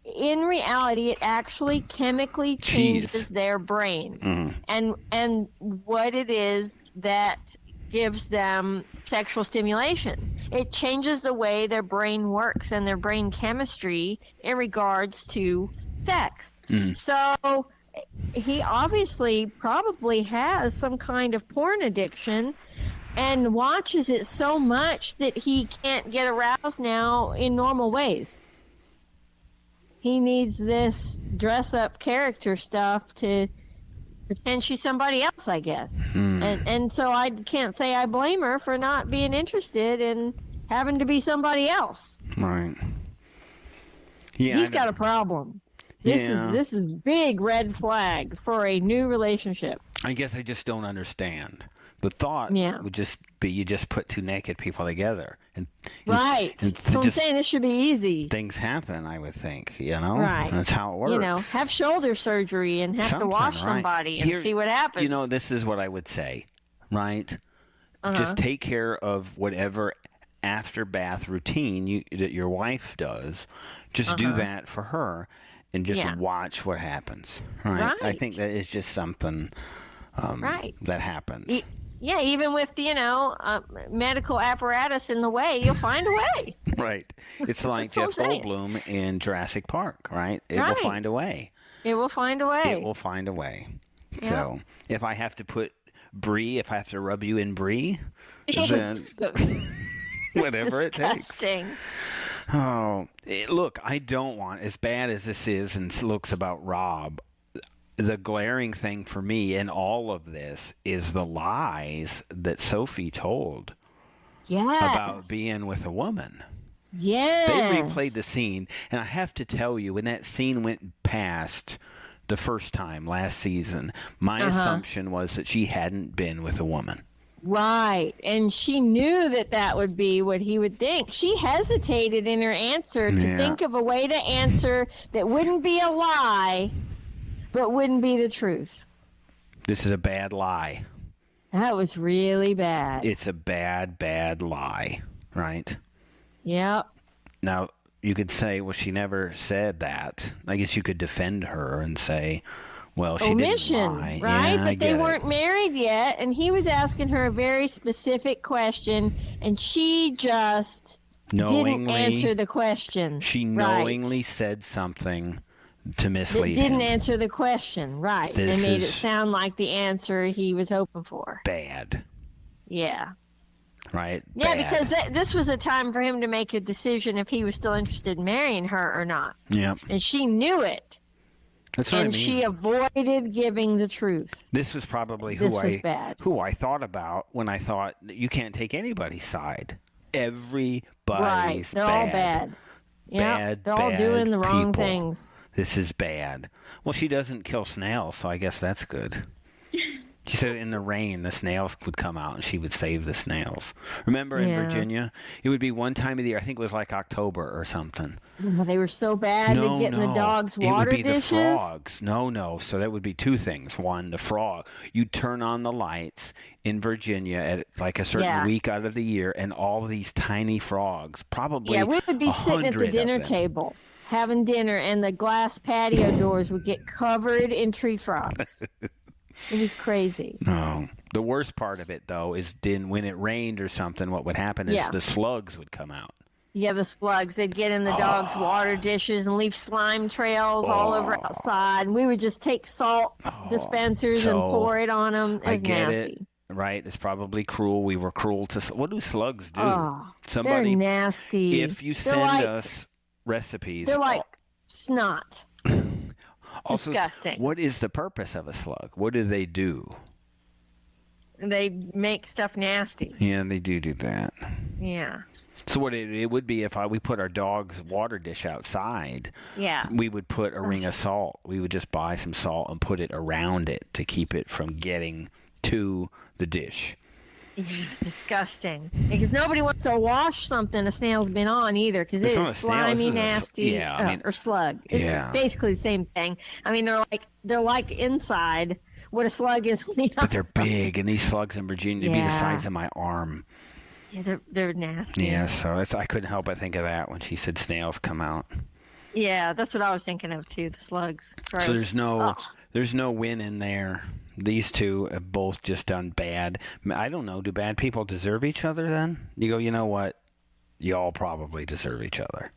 S3: In reality, it actually chemically changes their brain. Mm-hmm. And what it is that gives them sexual stimulation. It changes the way their brain works and their brain chemistry in regards to sex. Mm-hmm. So he obviously probably has some kind of porn addiction and watches it so much that he can't get aroused now in normal ways. He needs this dress-up character stuff to pretend she's somebody else, I guess. And so I can't say I blame her for not being interested in having to be somebody else.
S2: Right. Yeah,
S3: He's got a problem. This is big red flag for a new relationship.
S2: I guess I just don't understand. The thought would just be you just put two naked people together.
S3: Right. So I'm saying this should be easy.
S2: Things happen, I would think, you know?
S3: Right.
S2: That's how it works.
S3: You know, have shoulder surgery and have to wash somebody and see what happens.
S2: You know, this is what I would say, right? Just take care of whatever after bath routine that your wife does. Just do that for her and just watch what happens. Right? I think that is just something that happens.
S3: Yeah, even with, medical apparatus in the way, you'll find a way.
S2: Right. It's like Jeff Goldblum in Jurassic Park, right? It will find a way.
S3: It will find a way.
S2: It will find a way. Yeah. So if I have to put Brie, if I have to rub you in Brie, then whatever it takes. Oh, look, I don't want, as bad as this is and looks about Rob, the glaring thing for me in all of this is the lies that Sophie told about being with a woman.
S3: Yes.
S2: They replayed the scene, and I have to tell you, when that scene went past the first time last season, my assumption was that she hadn't been with a woman.
S3: Right. And she knew that would be what he would think. She hesitated in her answer to think of a way to answer that wouldn't be a lie, but wouldn't be the truth.
S2: This is a bad lie.
S3: That was really bad.
S2: It's a bad, bad lie, right?
S3: Yep.
S2: Now, you could say, well, she never said that. I guess you could defend her and say, well, she
S3: omission,
S2: didn't lie.
S3: Right?
S2: Yeah,
S3: but they weren't married yet, and he was asking her a very specific question, and she just didn't answer the question.
S2: She knowingly said something to mislead
S3: him. Didn't
S2: him.
S3: answer the question, right? And made it sound like the answer he was hoping for.
S2: Bad.
S3: Yeah.
S2: Right?
S3: Yeah,
S2: bad.
S3: because this was a time for him to make a decision if he was still interested in marrying her or not.
S2: Yep.
S3: And she knew it.
S2: That's what I mean.
S3: And she avoided giving the truth.
S2: This was probably who I thought about when I thought you can't take anybody's side. Everybody's
S3: right. They're all bad. Yeah, they're all doing the wrong things.
S2: This is bad. Well, she doesn't kill snails, so I guess that's good. She said in the rain, the snails would come out, and she would save the snails. Remember in Virginia? It would be one time of the year. I think it was like October or something.
S3: They were so bad at getting the dogs' water dishes. It would be
S2: the frogs. No. So that would be two things. One, the frog. You turn on the lights in Virginia at like a certain week out of the year, and all these tiny frogs, probably
S3: we would be sitting at the dinner table having dinner, and the glass patio doors would get covered in tree frogs. It was crazy.
S2: No. The worst part of it, though, is then when it rained or something, what would happen is the slugs would come out.
S3: Yeah, the slugs. They'd get in the dogs' water dishes and leave slime trails all over outside. And we would just take salt dispensers and pour it on them. It was nasty.
S2: Right? It's probably cruel. We were cruel to... What do slugs do?
S3: They're nasty.
S2: If you send us recipes...
S3: They're like snot.
S2: Also,
S3: disgusting.
S2: What is the purpose of a slug? What do they do?
S3: They make stuff nasty.
S2: Yeah, they do that.
S3: Yeah.
S2: So what it would be if we put our dog's water dish outside, we would put a ring of salt. We would just buy some salt and put it around it to keep it from getting to the dish.
S3: Yeah, disgusting. Because nobody wants to wash something a snail's been on either, because it is slimy, nasty, or slug. It's basically the same thing. I mean, they're like inside what a slug is on the outside.
S2: But they're big, and these slugs in Virginia would be the size of my arm.
S3: Yeah, they're nasty.
S2: Yeah, so I couldn't help but think of that when she said snails come out.
S3: Yeah, that's what I was thinking of too. The slugs. Gross.
S2: So there's no win in there. These two have both just done bad. I don't know. Do bad people deserve each other then? You go, you know what? Y'all probably deserve each other.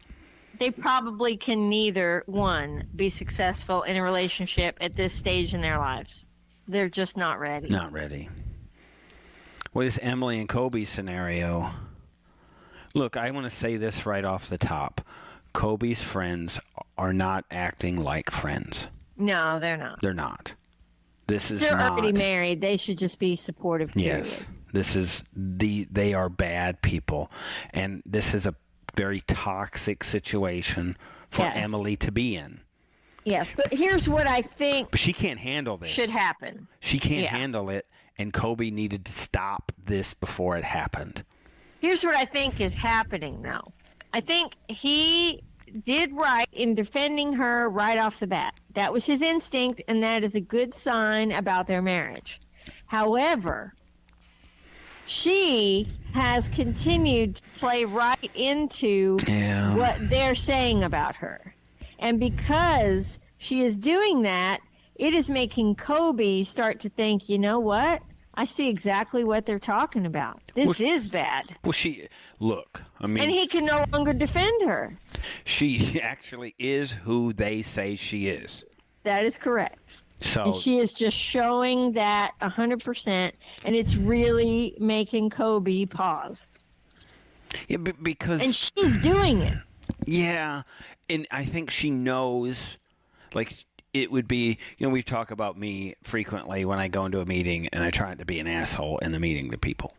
S3: They probably can neither, one, be successful in a relationship at this stage in their lives. They're just not ready.
S2: Not ready. What is Emily and Koby's scenario? Look, I want to say this right off the top. Koby's friends are not acting like friends.
S3: No, they're not.
S2: They're not. This is
S3: They're
S2: not.
S3: already married. They should just be supportive. Period.
S2: Yes, they are bad people, and this is a very toxic situation for Emily to be in.
S3: Yes, but here's what I think.
S2: But she can't handle this.
S3: Should happen.
S2: She can't handle it, and Koby needed to stop this before it happened.
S3: Here's what I think is happening, though. I think he did right in defending her right off the bat. That was his instinct, and that is a good sign about their marriage. However, she has continued to play right into what they're saying about her. And because she is doing that, it is making Koby start to think, you know what? I see exactly what they're talking about. This is bad.
S2: Well,
S3: and he can no longer defend her.
S2: She actually is who they say she is.
S3: That is correct.
S2: So,
S3: and she is just showing that 100%, and it's really making Koby pause.
S2: Yeah, because...
S3: And she's doing it.
S2: Yeah, and I think she knows, like... It would be, we talk about me frequently when I go into a meeting and I try not to be an asshole in the meeting to people.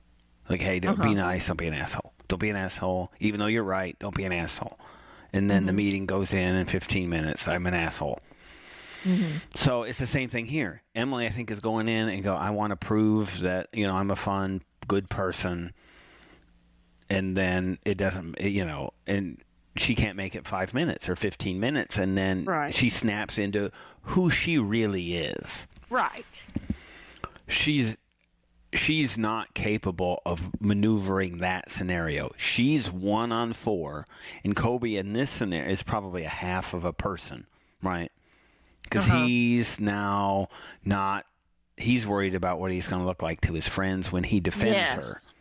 S2: Like, hey, don't be nice, don't be an asshole. Don't be an asshole. Even though you're right, don't be an asshole. And then the meeting goes in 15 minutes, I'm an asshole. So it's the same thing here. Emily, I think, is going in and I want to prove that, I'm a fun, good person. And then it doesn't, and... she can't make it 5 minutes or 15 minutes, and then she snaps into who she really is. Right. She's not capable of maneuvering that scenario. She's 1-on-4, and Koby in this scenario is probably a half of a person, right? Because he's now not. He's worried about what he's going to look like to his friends when he defends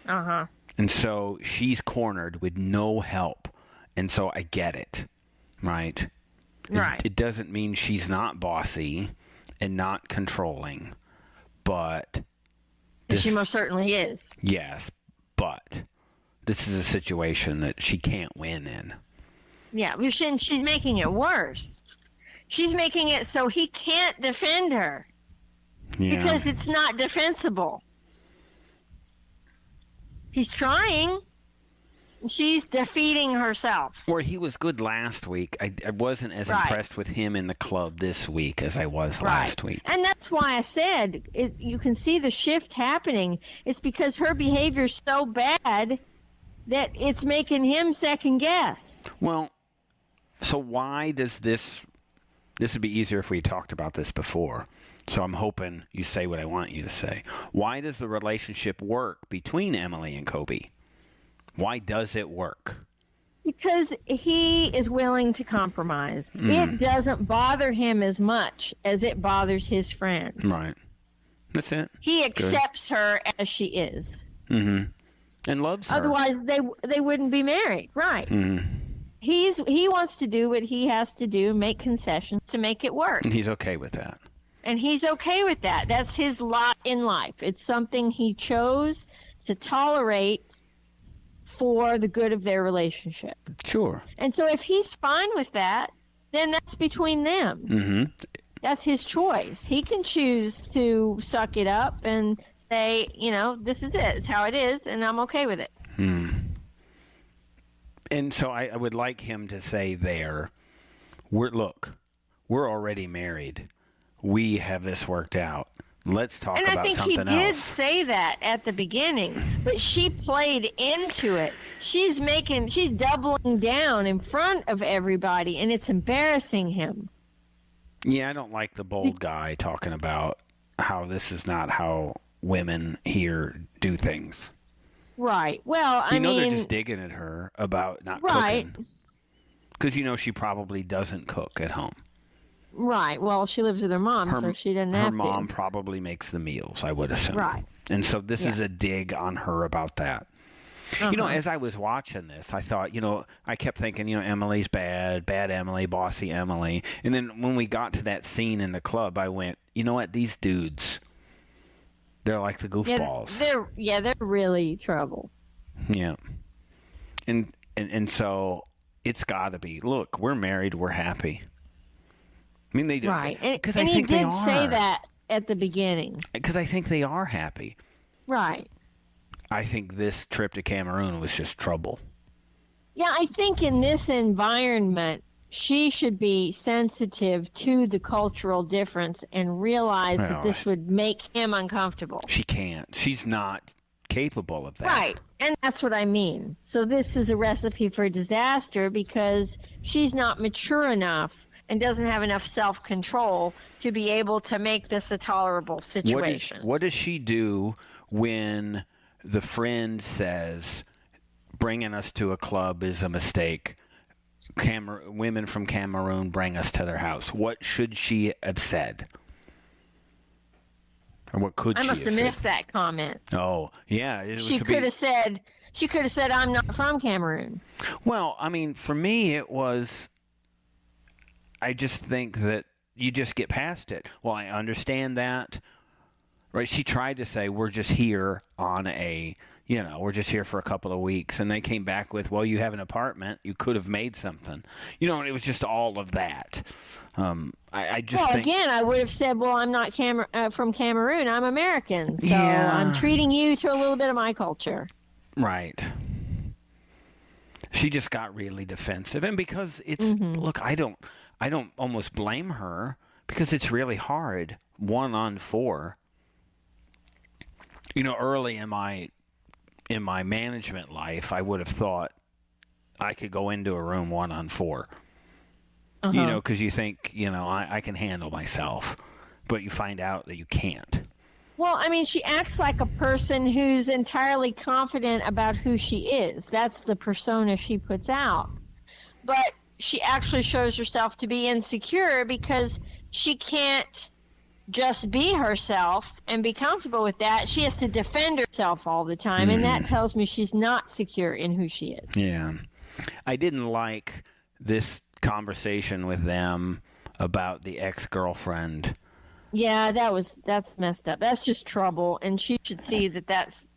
S2: her. And so she's cornered with no help. And so I get it, right? Right. It doesn't mean she's not bossy and not controlling, but...
S3: she most certainly is.
S2: Yes, but this is a situation that she can't win in.
S3: Yeah, she's making it worse. She's making it so he can't defend her because it's not defensible. He's trying... She's defeating herself.
S2: Where he was good last week. I wasn't as impressed with him in the club this week as I was last week.
S3: And that's why I said you can see the shift happening. It's because her behavior's so bad that it's making him second guess.
S2: Well, so why does this would be easier if we talked about this before. So I'm hoping you say what I want you to say. Why does the relationship work between Emily and Koby? Why does it work?
S3: Because he is willing to compromise. It doesn't bother him as much as it bothers his friends.
S2: Right. That's it.
S3: He accepts her as she is.
S2: And loves her.
S3: Otherwise, they wouldn't be married. Right. He wants to do what he has to do, make concessions to make it work.
S2: And he's okay with that.
S3: And he's okay with that. That's his lot in life. It's something he chose to tolerate for the good of their relationship.
S2: Sure.
S3: And so if he's fine with that, then that's between them. That's his choice. He can choose to suck it up and say, this is it. It's how it is, and I'm okay with it.
S2: And so I would like him to say we're already married. We have this worked out. Let's talk about something else. And I think he did
S3: say that at the beginning, but she played into it. She's doubling down in front of everybody, and it's embarrassing him.
S2: Yeah, I don't like the bold guy talking about how this is not how women here do things.
S3: Right. Well, I mean...
S2: they're just digging at her about not cooking. Because, she probably doesn't cook at home.
S3: Right. Well, she lives with her mom, so she doesn't have to.
S2: Her mom probably makes the meals, I would assume.
S3: Right.
S2: And so this is a dig on her about that. As I was watching this, I thought, I kept thinking, Emily's bad Emily, bossy Emily. And then when we got to that scene in the club, I went, you know what? These dudes, they're like the goofballs.
S3: They're really trouble.
S2: Yeah. And so it's got to be, look, we're married, we're happy. I mean, they do.
S3: Right. And he did say that at the beginning.
S2: Because I think they are happy.
S3: Right.
S2: I think this trip to Cameroon was just trouble.
S3: Yeah, I think in this environment, she should be sensitive to the cultural difference and realize that this would make him uncomfortable.
S2: She can't. She's not capable of that.
S3: Right. And that's what I mean. So this is a recipe for disaster because she's not mature enough and doesn't have enough self-control to be able to make this a tolerable situation.
S2: What does she do when the friend says, bringing us to a club is a mistake? Women from Cameroon bring us to their house. What should she have said? Or what could she have said?
S3: I must have missed that comment.
S2: Oh, yeah.
S3: She could have said, I'm not from Cameroon.
S2: Well, I mean, for me, it was, I just think that you just get past it. Well, I understand that. Right? She tried to say, we're just here on we're just here for a couple of weeks. And they came back with, well, you have an apartment. You could have made something. And it was just all of that. I just think...
S3: again, I would have said, well, I'm not from Cameroon. I'm American. So I'm treating you to a little bit of my culture.
S2: Right. She just got really defensive. And because it's, look, I don't almost blame her because it's really hard 1-on-4. Early in my management life, I would have thought I could go into a room 1-on-4. Because you think, I can handle myself, but you find out that you can't.
S3: Well, I mean, she acts like a person who's entirely confident about who she is. That's the persona she puts out. But she actually shows herself to be insecure because she can't just be herself and be comfortable with that. She has to defend herself all the time, and that tells me she's not secure in who she is.
S2: Yeah. I didn't like this conversation with them about the ex-girlfriend.
S3: Yeah, that's messed up. That's just trouble, and she should see that that's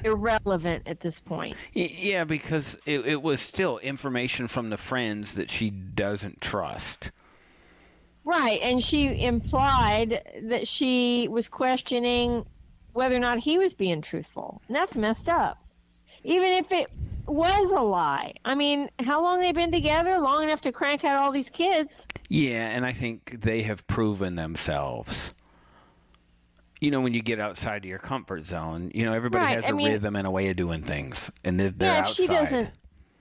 S3: irrelevant at this point.
S2: Yeah, because it was still information from the friends that she doesn't trust.
S3: Right, and she implied that she was questioning whether or not he was being truthful, and that's messed up. Even if it was a lie. I mean, how long they been together? Long enough to crank out all these kids.
S2: Yeah, and I think they have proven themselves. When you get outside of your comfort zone, everybody has a rhythm and a way of doing things, and they're outside.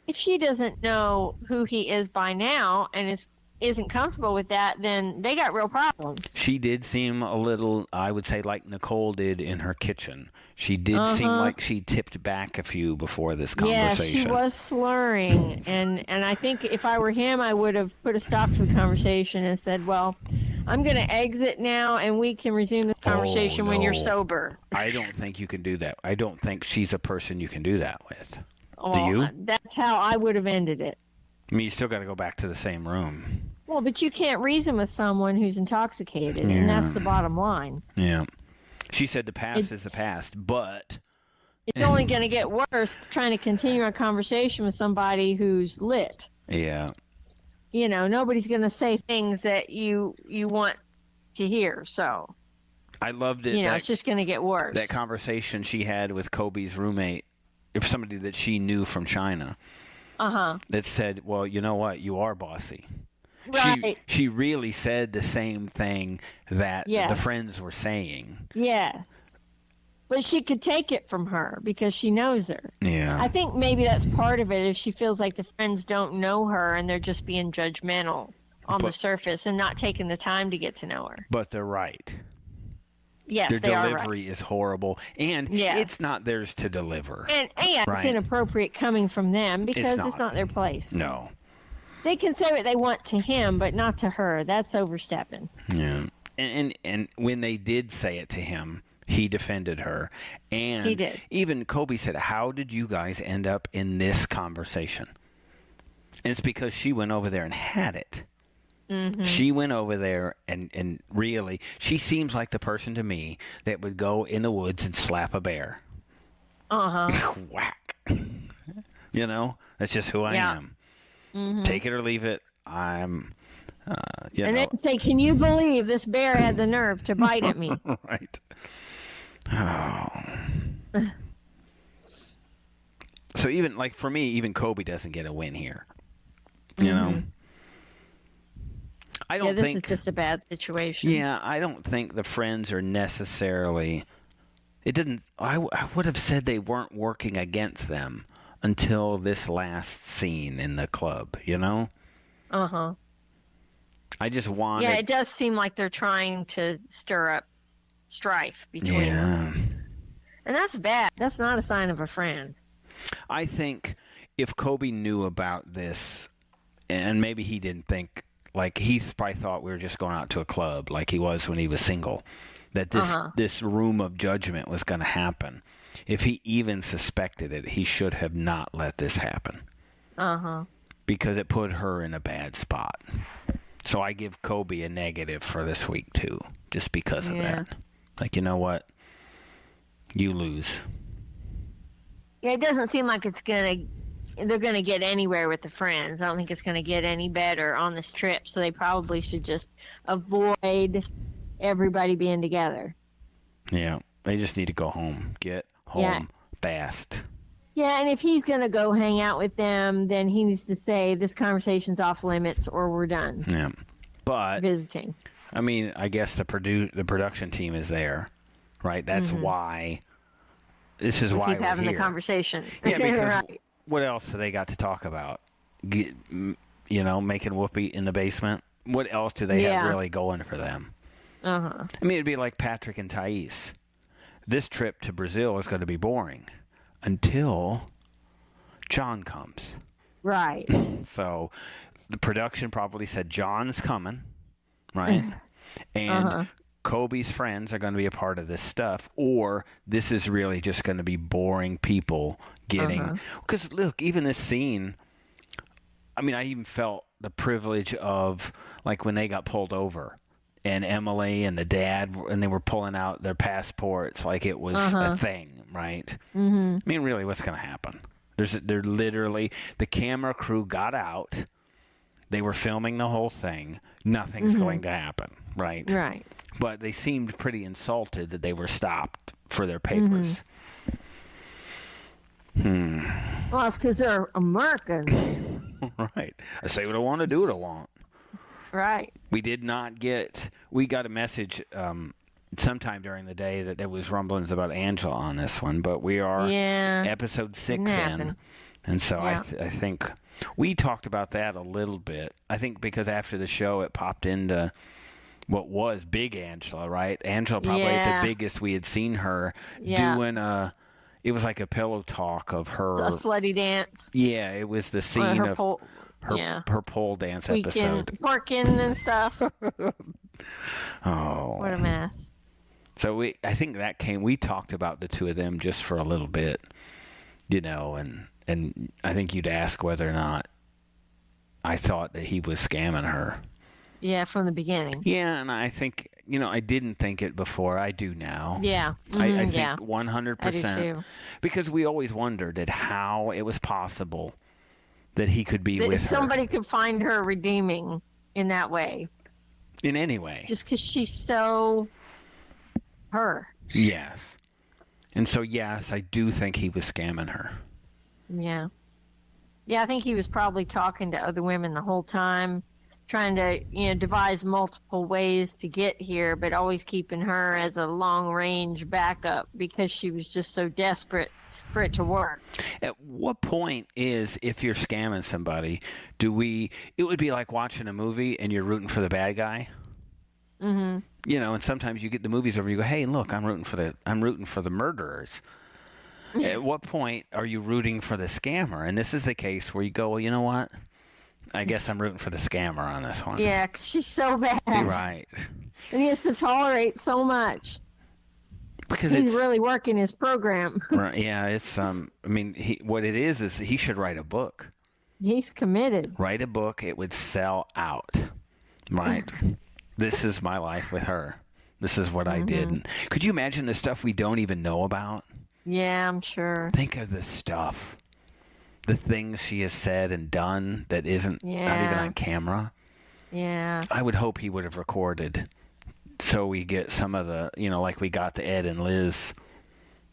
S3: If she doesn't know who he is by now and isn't comfortable with that, then they got real problems.
S2: She did seem a little, I would say, like Nicole did in her kitchen. She did seem like she tipped back a few before this conversation.
S3: Yeah, she was slurring. And I think if I were him, I would have put a stop to the conversation and said, well, I'm going to exit now and we can resume the conversation when you're sober.
S2: I don't think you can do that. I don't think she's a person you can do that with.
S3: Well,
S2: do you?
S3: That's how I would have ended it.
S2: I mean, you still got to go back to the same room.
S3: Well, but you can't reason with someone who's intoxicated, and that's the bottom line.
S2: Yeah. She said the past is the past, but...
S3: It's only going to get worse trying to continue a conversation with somebody who's lit.
S2: Yeah.
S3: Nobody's going to say things that you want to hear, so...
S2: I loved it.
S3: It's just going to get worse.
S2: That conversation she had with Koby's roommate, if somebody that she knew from China, that said, well, you know what? You are bossy.
S3: Right.
S2: She really said the same thing that the friends were saying.
S3: Yes. But she could take it from her because she knows her.
S2: Yeah.
S3: I think maybe that's part of it is she feels like the friends don't know her and they're just being judgmental on the surface and not taking the time to get to know her.
S2: But they're right.
S3: Yes,
S2: their delivery is horrible, and it's not theirs to deliver.
S3: And it's inappropriate coming from them because it's not their place.
S2: No.
S3: They can say what they want to him, but not to her. That's overstepping.
S2: Yeah. And when they did say it to him, he defended her. And
S3: he did.
S2: Even Koby said, how did you guys end up in this conversation? And it's because she went over there and had it. Mm-hmm. She went over there and really, she seems like the person to me that would go in the woods and slap a bear. Whack. That's just who I am. Mm-hmm. Take it or leave it.
S3: And then say, can you believe this bear had the nerve to bite at me?
S2: Right. Oh. So even, like, for me, even Koby doesn't get a win here. You know? I don't think...
S3: this is just a bad situation.
S2: Yeah, I don't think the friends are necessarily... It didn't... I would have said they weren't working against them until this last scene in the club, you know?
S3: Uh-huh.
S2: I just wanted...
S3: Yeah, it does seem like they're trying to stir up strife between them. And that's bad. That's not a sign of a friend.
S2: I think if Koby knew about this, and maybe he didn't think, like, he probably thought we were just going out to a club like he was when he was single, that this room of judgment was going to happen. If he even suspected it, he should have not let this happen. Because it put her in a bad spot. So I give Koby a negative for this week, too, just because of that. Like, you know what? You lose.
S3: Yeah, it doesn't seem like they're gonna get anywhere with the friends. I don't think it's gonna get any better on this trip. So they probably should just avoid everybody being together.
S2: Yeah, they just need to go home. Get home fast.
S3: Yeah, and if he's gonna go hang out with them, then he needs to say this conversation's off limits or we're done.
S2: Yeah, but
S3: visiting.
S2: I mean, I guess the production team is there, right? That's why. This is why
S3: keep having the conversation.
S2: Yeah, because what else do they got to talk about? Making whoopee in the basement. What else do they have really going for them? I mean, it'd be like Patrick and Thais. This trip to Brazil is going to be boring until John comes.
S3: Right.
S2: So the production probably said John's coming, right? And Koby's friends are going to be a part of this stuff, or this is really just going to be boring people getting... Because, look, even this scene, I mean, I even felt the privilege of, like, when they got pulled over, and Emily and the dad, and they were pulling out their passports like it was a thing, right? I mean, really, what's going to happen? They're literally... The camera crew got out. They were filming the whole thing. Nothing's going to happen, right?
S3: Right.
S2: But they seemed pretty insulted that they were stopped for their papers.
S3: Well, it's because they're Americans.
S2: Right. I say what I want to do what I want.
S3: Right.
S2: We got a message sometime during the day that there was rumblings about Angela on this one, but we are episode 6 in. And so I think we talked about that a little bit. I think because after the show it popped into what was Big Angela, right? Angela probably the biggest we had seen her doing it was like a pillow talk of her.
S3: A slutty dance.
S2: Yeah, it was the scene of her pole dance episode.
S3: Twerking and stuff.
S2: Oh.
S3: What a mess.
S2: So I think we talked about the two of them just for a little bit, and I think you'd ask whether or not I thought that he was scamming her.
S3: Yeah, from the beginning.
S2: Yeah, and I think, I didn't think it before. I do now.
S3: Yeah.
S2: I think 100%.
S3: I do too.
S2: Because we always wondered how it was possible that he could be with her.
S3: Somebody could find her redeeming in that way.
S2: In any way.
S3: Just because she's so her.
S2: Yes. And so, yes, I do think he was scamming her.
S3: Yeah. Yeah, I think he was probably talking to other women the whole time, trying to, devise multiple ways to get here, but always keeping her as a long-range backup because she was just so desperate for it to work.
S2: At what point if you're scamming somebody, it would be like watching a movie and you're rooting for the bad guy. And sometimes you get the movies over, you go, hey, look, I'm rooting for the murderers. At what point are you rooting for the scammer? And this is the case where you go, well, you know what? I guess I'm rooting for the scammer on this one.
S3: Yeah, 'cause she's so bad.
S2: Right.
S3: And he has to tolerate so much.
S2: Because
S3: he's really working his program.
S2: Right, yeah, it's what it is he should write a book.
S3: He's committed.
S2: Write a book, it would sell out. Right. This is my life with her. This is what I did. Could you imagine the stuff we don't even know about?
S3: Yeah, I'm sure.
S2: Think of the stuff. The things she has said and done that isn't not even on camera.
S3: Yeah.
S2: I would hope he would have recorded so we get some of the, like we got the Ed and Liz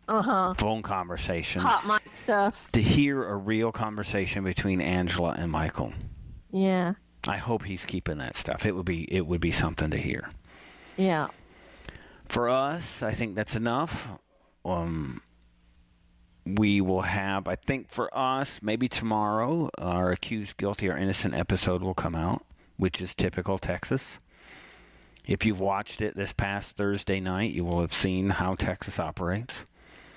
S2: phone conversation.
S3: Hot mic stuff.
S2: To hear a real conversation between Angela and Michael.
S3: Yeah.
S2: I hope he's keeping that stuff. It would be something to hear.
S3: Yeah.
S2: For us, I think that's enough. We will have, I think for us, maybe tomorrow, our Accused, Guilty, or Innocent episode will come out, which is typical Texas. If you've watched it this past Thursday night, you will have seen how Texas operates.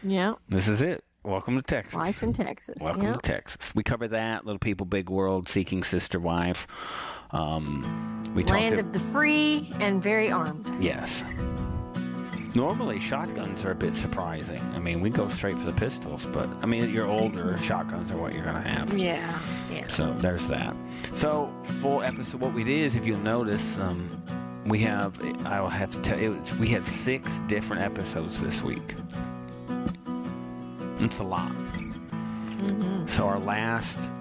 S3: Yeah.
S2: This is it. Welcome to Texas.
S3: Life in Texas.
S2: Welcome to Texas. We cover that, Little People, Big World, Seeking Sister Wife.
S3: Land of the free and very armed.
S2: Yes. Normally, shotguns are a bit surprising. I mean, we go straight for the pistols, but, your older shotguns are what you're going to have.
S3: Yeah.
S2: So, there's that. So, full episode, what we did is, if you'll notice, we had 6 different episodes this week. It's a lot.
S3: Mm-hmm.
S2: So, our last,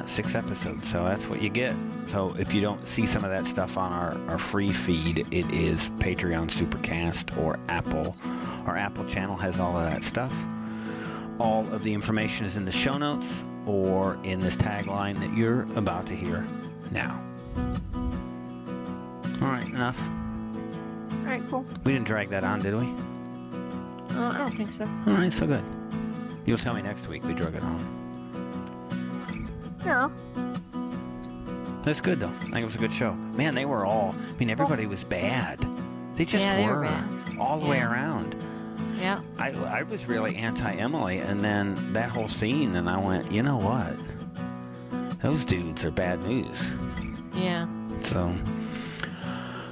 S2: 6 episodes. So, that's what you get. So if you don't see some of that stuff on our free feed, it is Patreon Supercast or Apple. Our Apple channel has all of that stuff. All of the information is in the show notes or in this tagline that you're about to hear now. All right, enough.
S3: All right, cool.
S2: We didn't drag that on, did we?
S3: I don't think so.
S2: All right, so good. You'll tell me next week we drug it on.
S3: No.
S2: That's good, though. I think it was a good show. Man, they were all... everybody was bad. They just were
S3: bad.
S2: all the way around.
S3: Yeah.
S2: I was really anti-Emily, and then that whole scene, and I went, you know what? Those dudes are bad news.
S3: Yeah.
S2: So...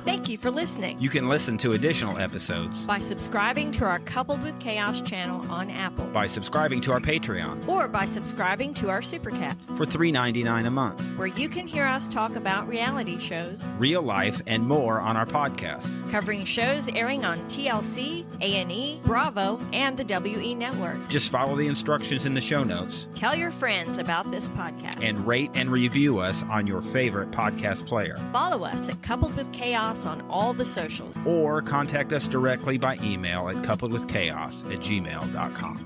S4: Thank you for listening.
S5: You can listen to additional episodes
S4: by subscribing to our Coupled with Chaos channel on Apple,
S5: by subscribing to our Patreon,
S4: or by subscribing to our Supercast
S5: for $3.99 a month,
S4: where you can hear us talk about reality shows,
S5: real life, and more on our podcasts,
S4: covering shows airing on TLC, A&E, Bravo, and the WE Network.
S5: Just follow the instructions in the show notes.
S4: Tell your friends about this podcast.
S5: And rate and review us on your favorite podcast player.
S4: Follow us at Coupled with Chaos on all the socials.
S5: Or contact us directly by email at coupledwithchaos@gmail.com.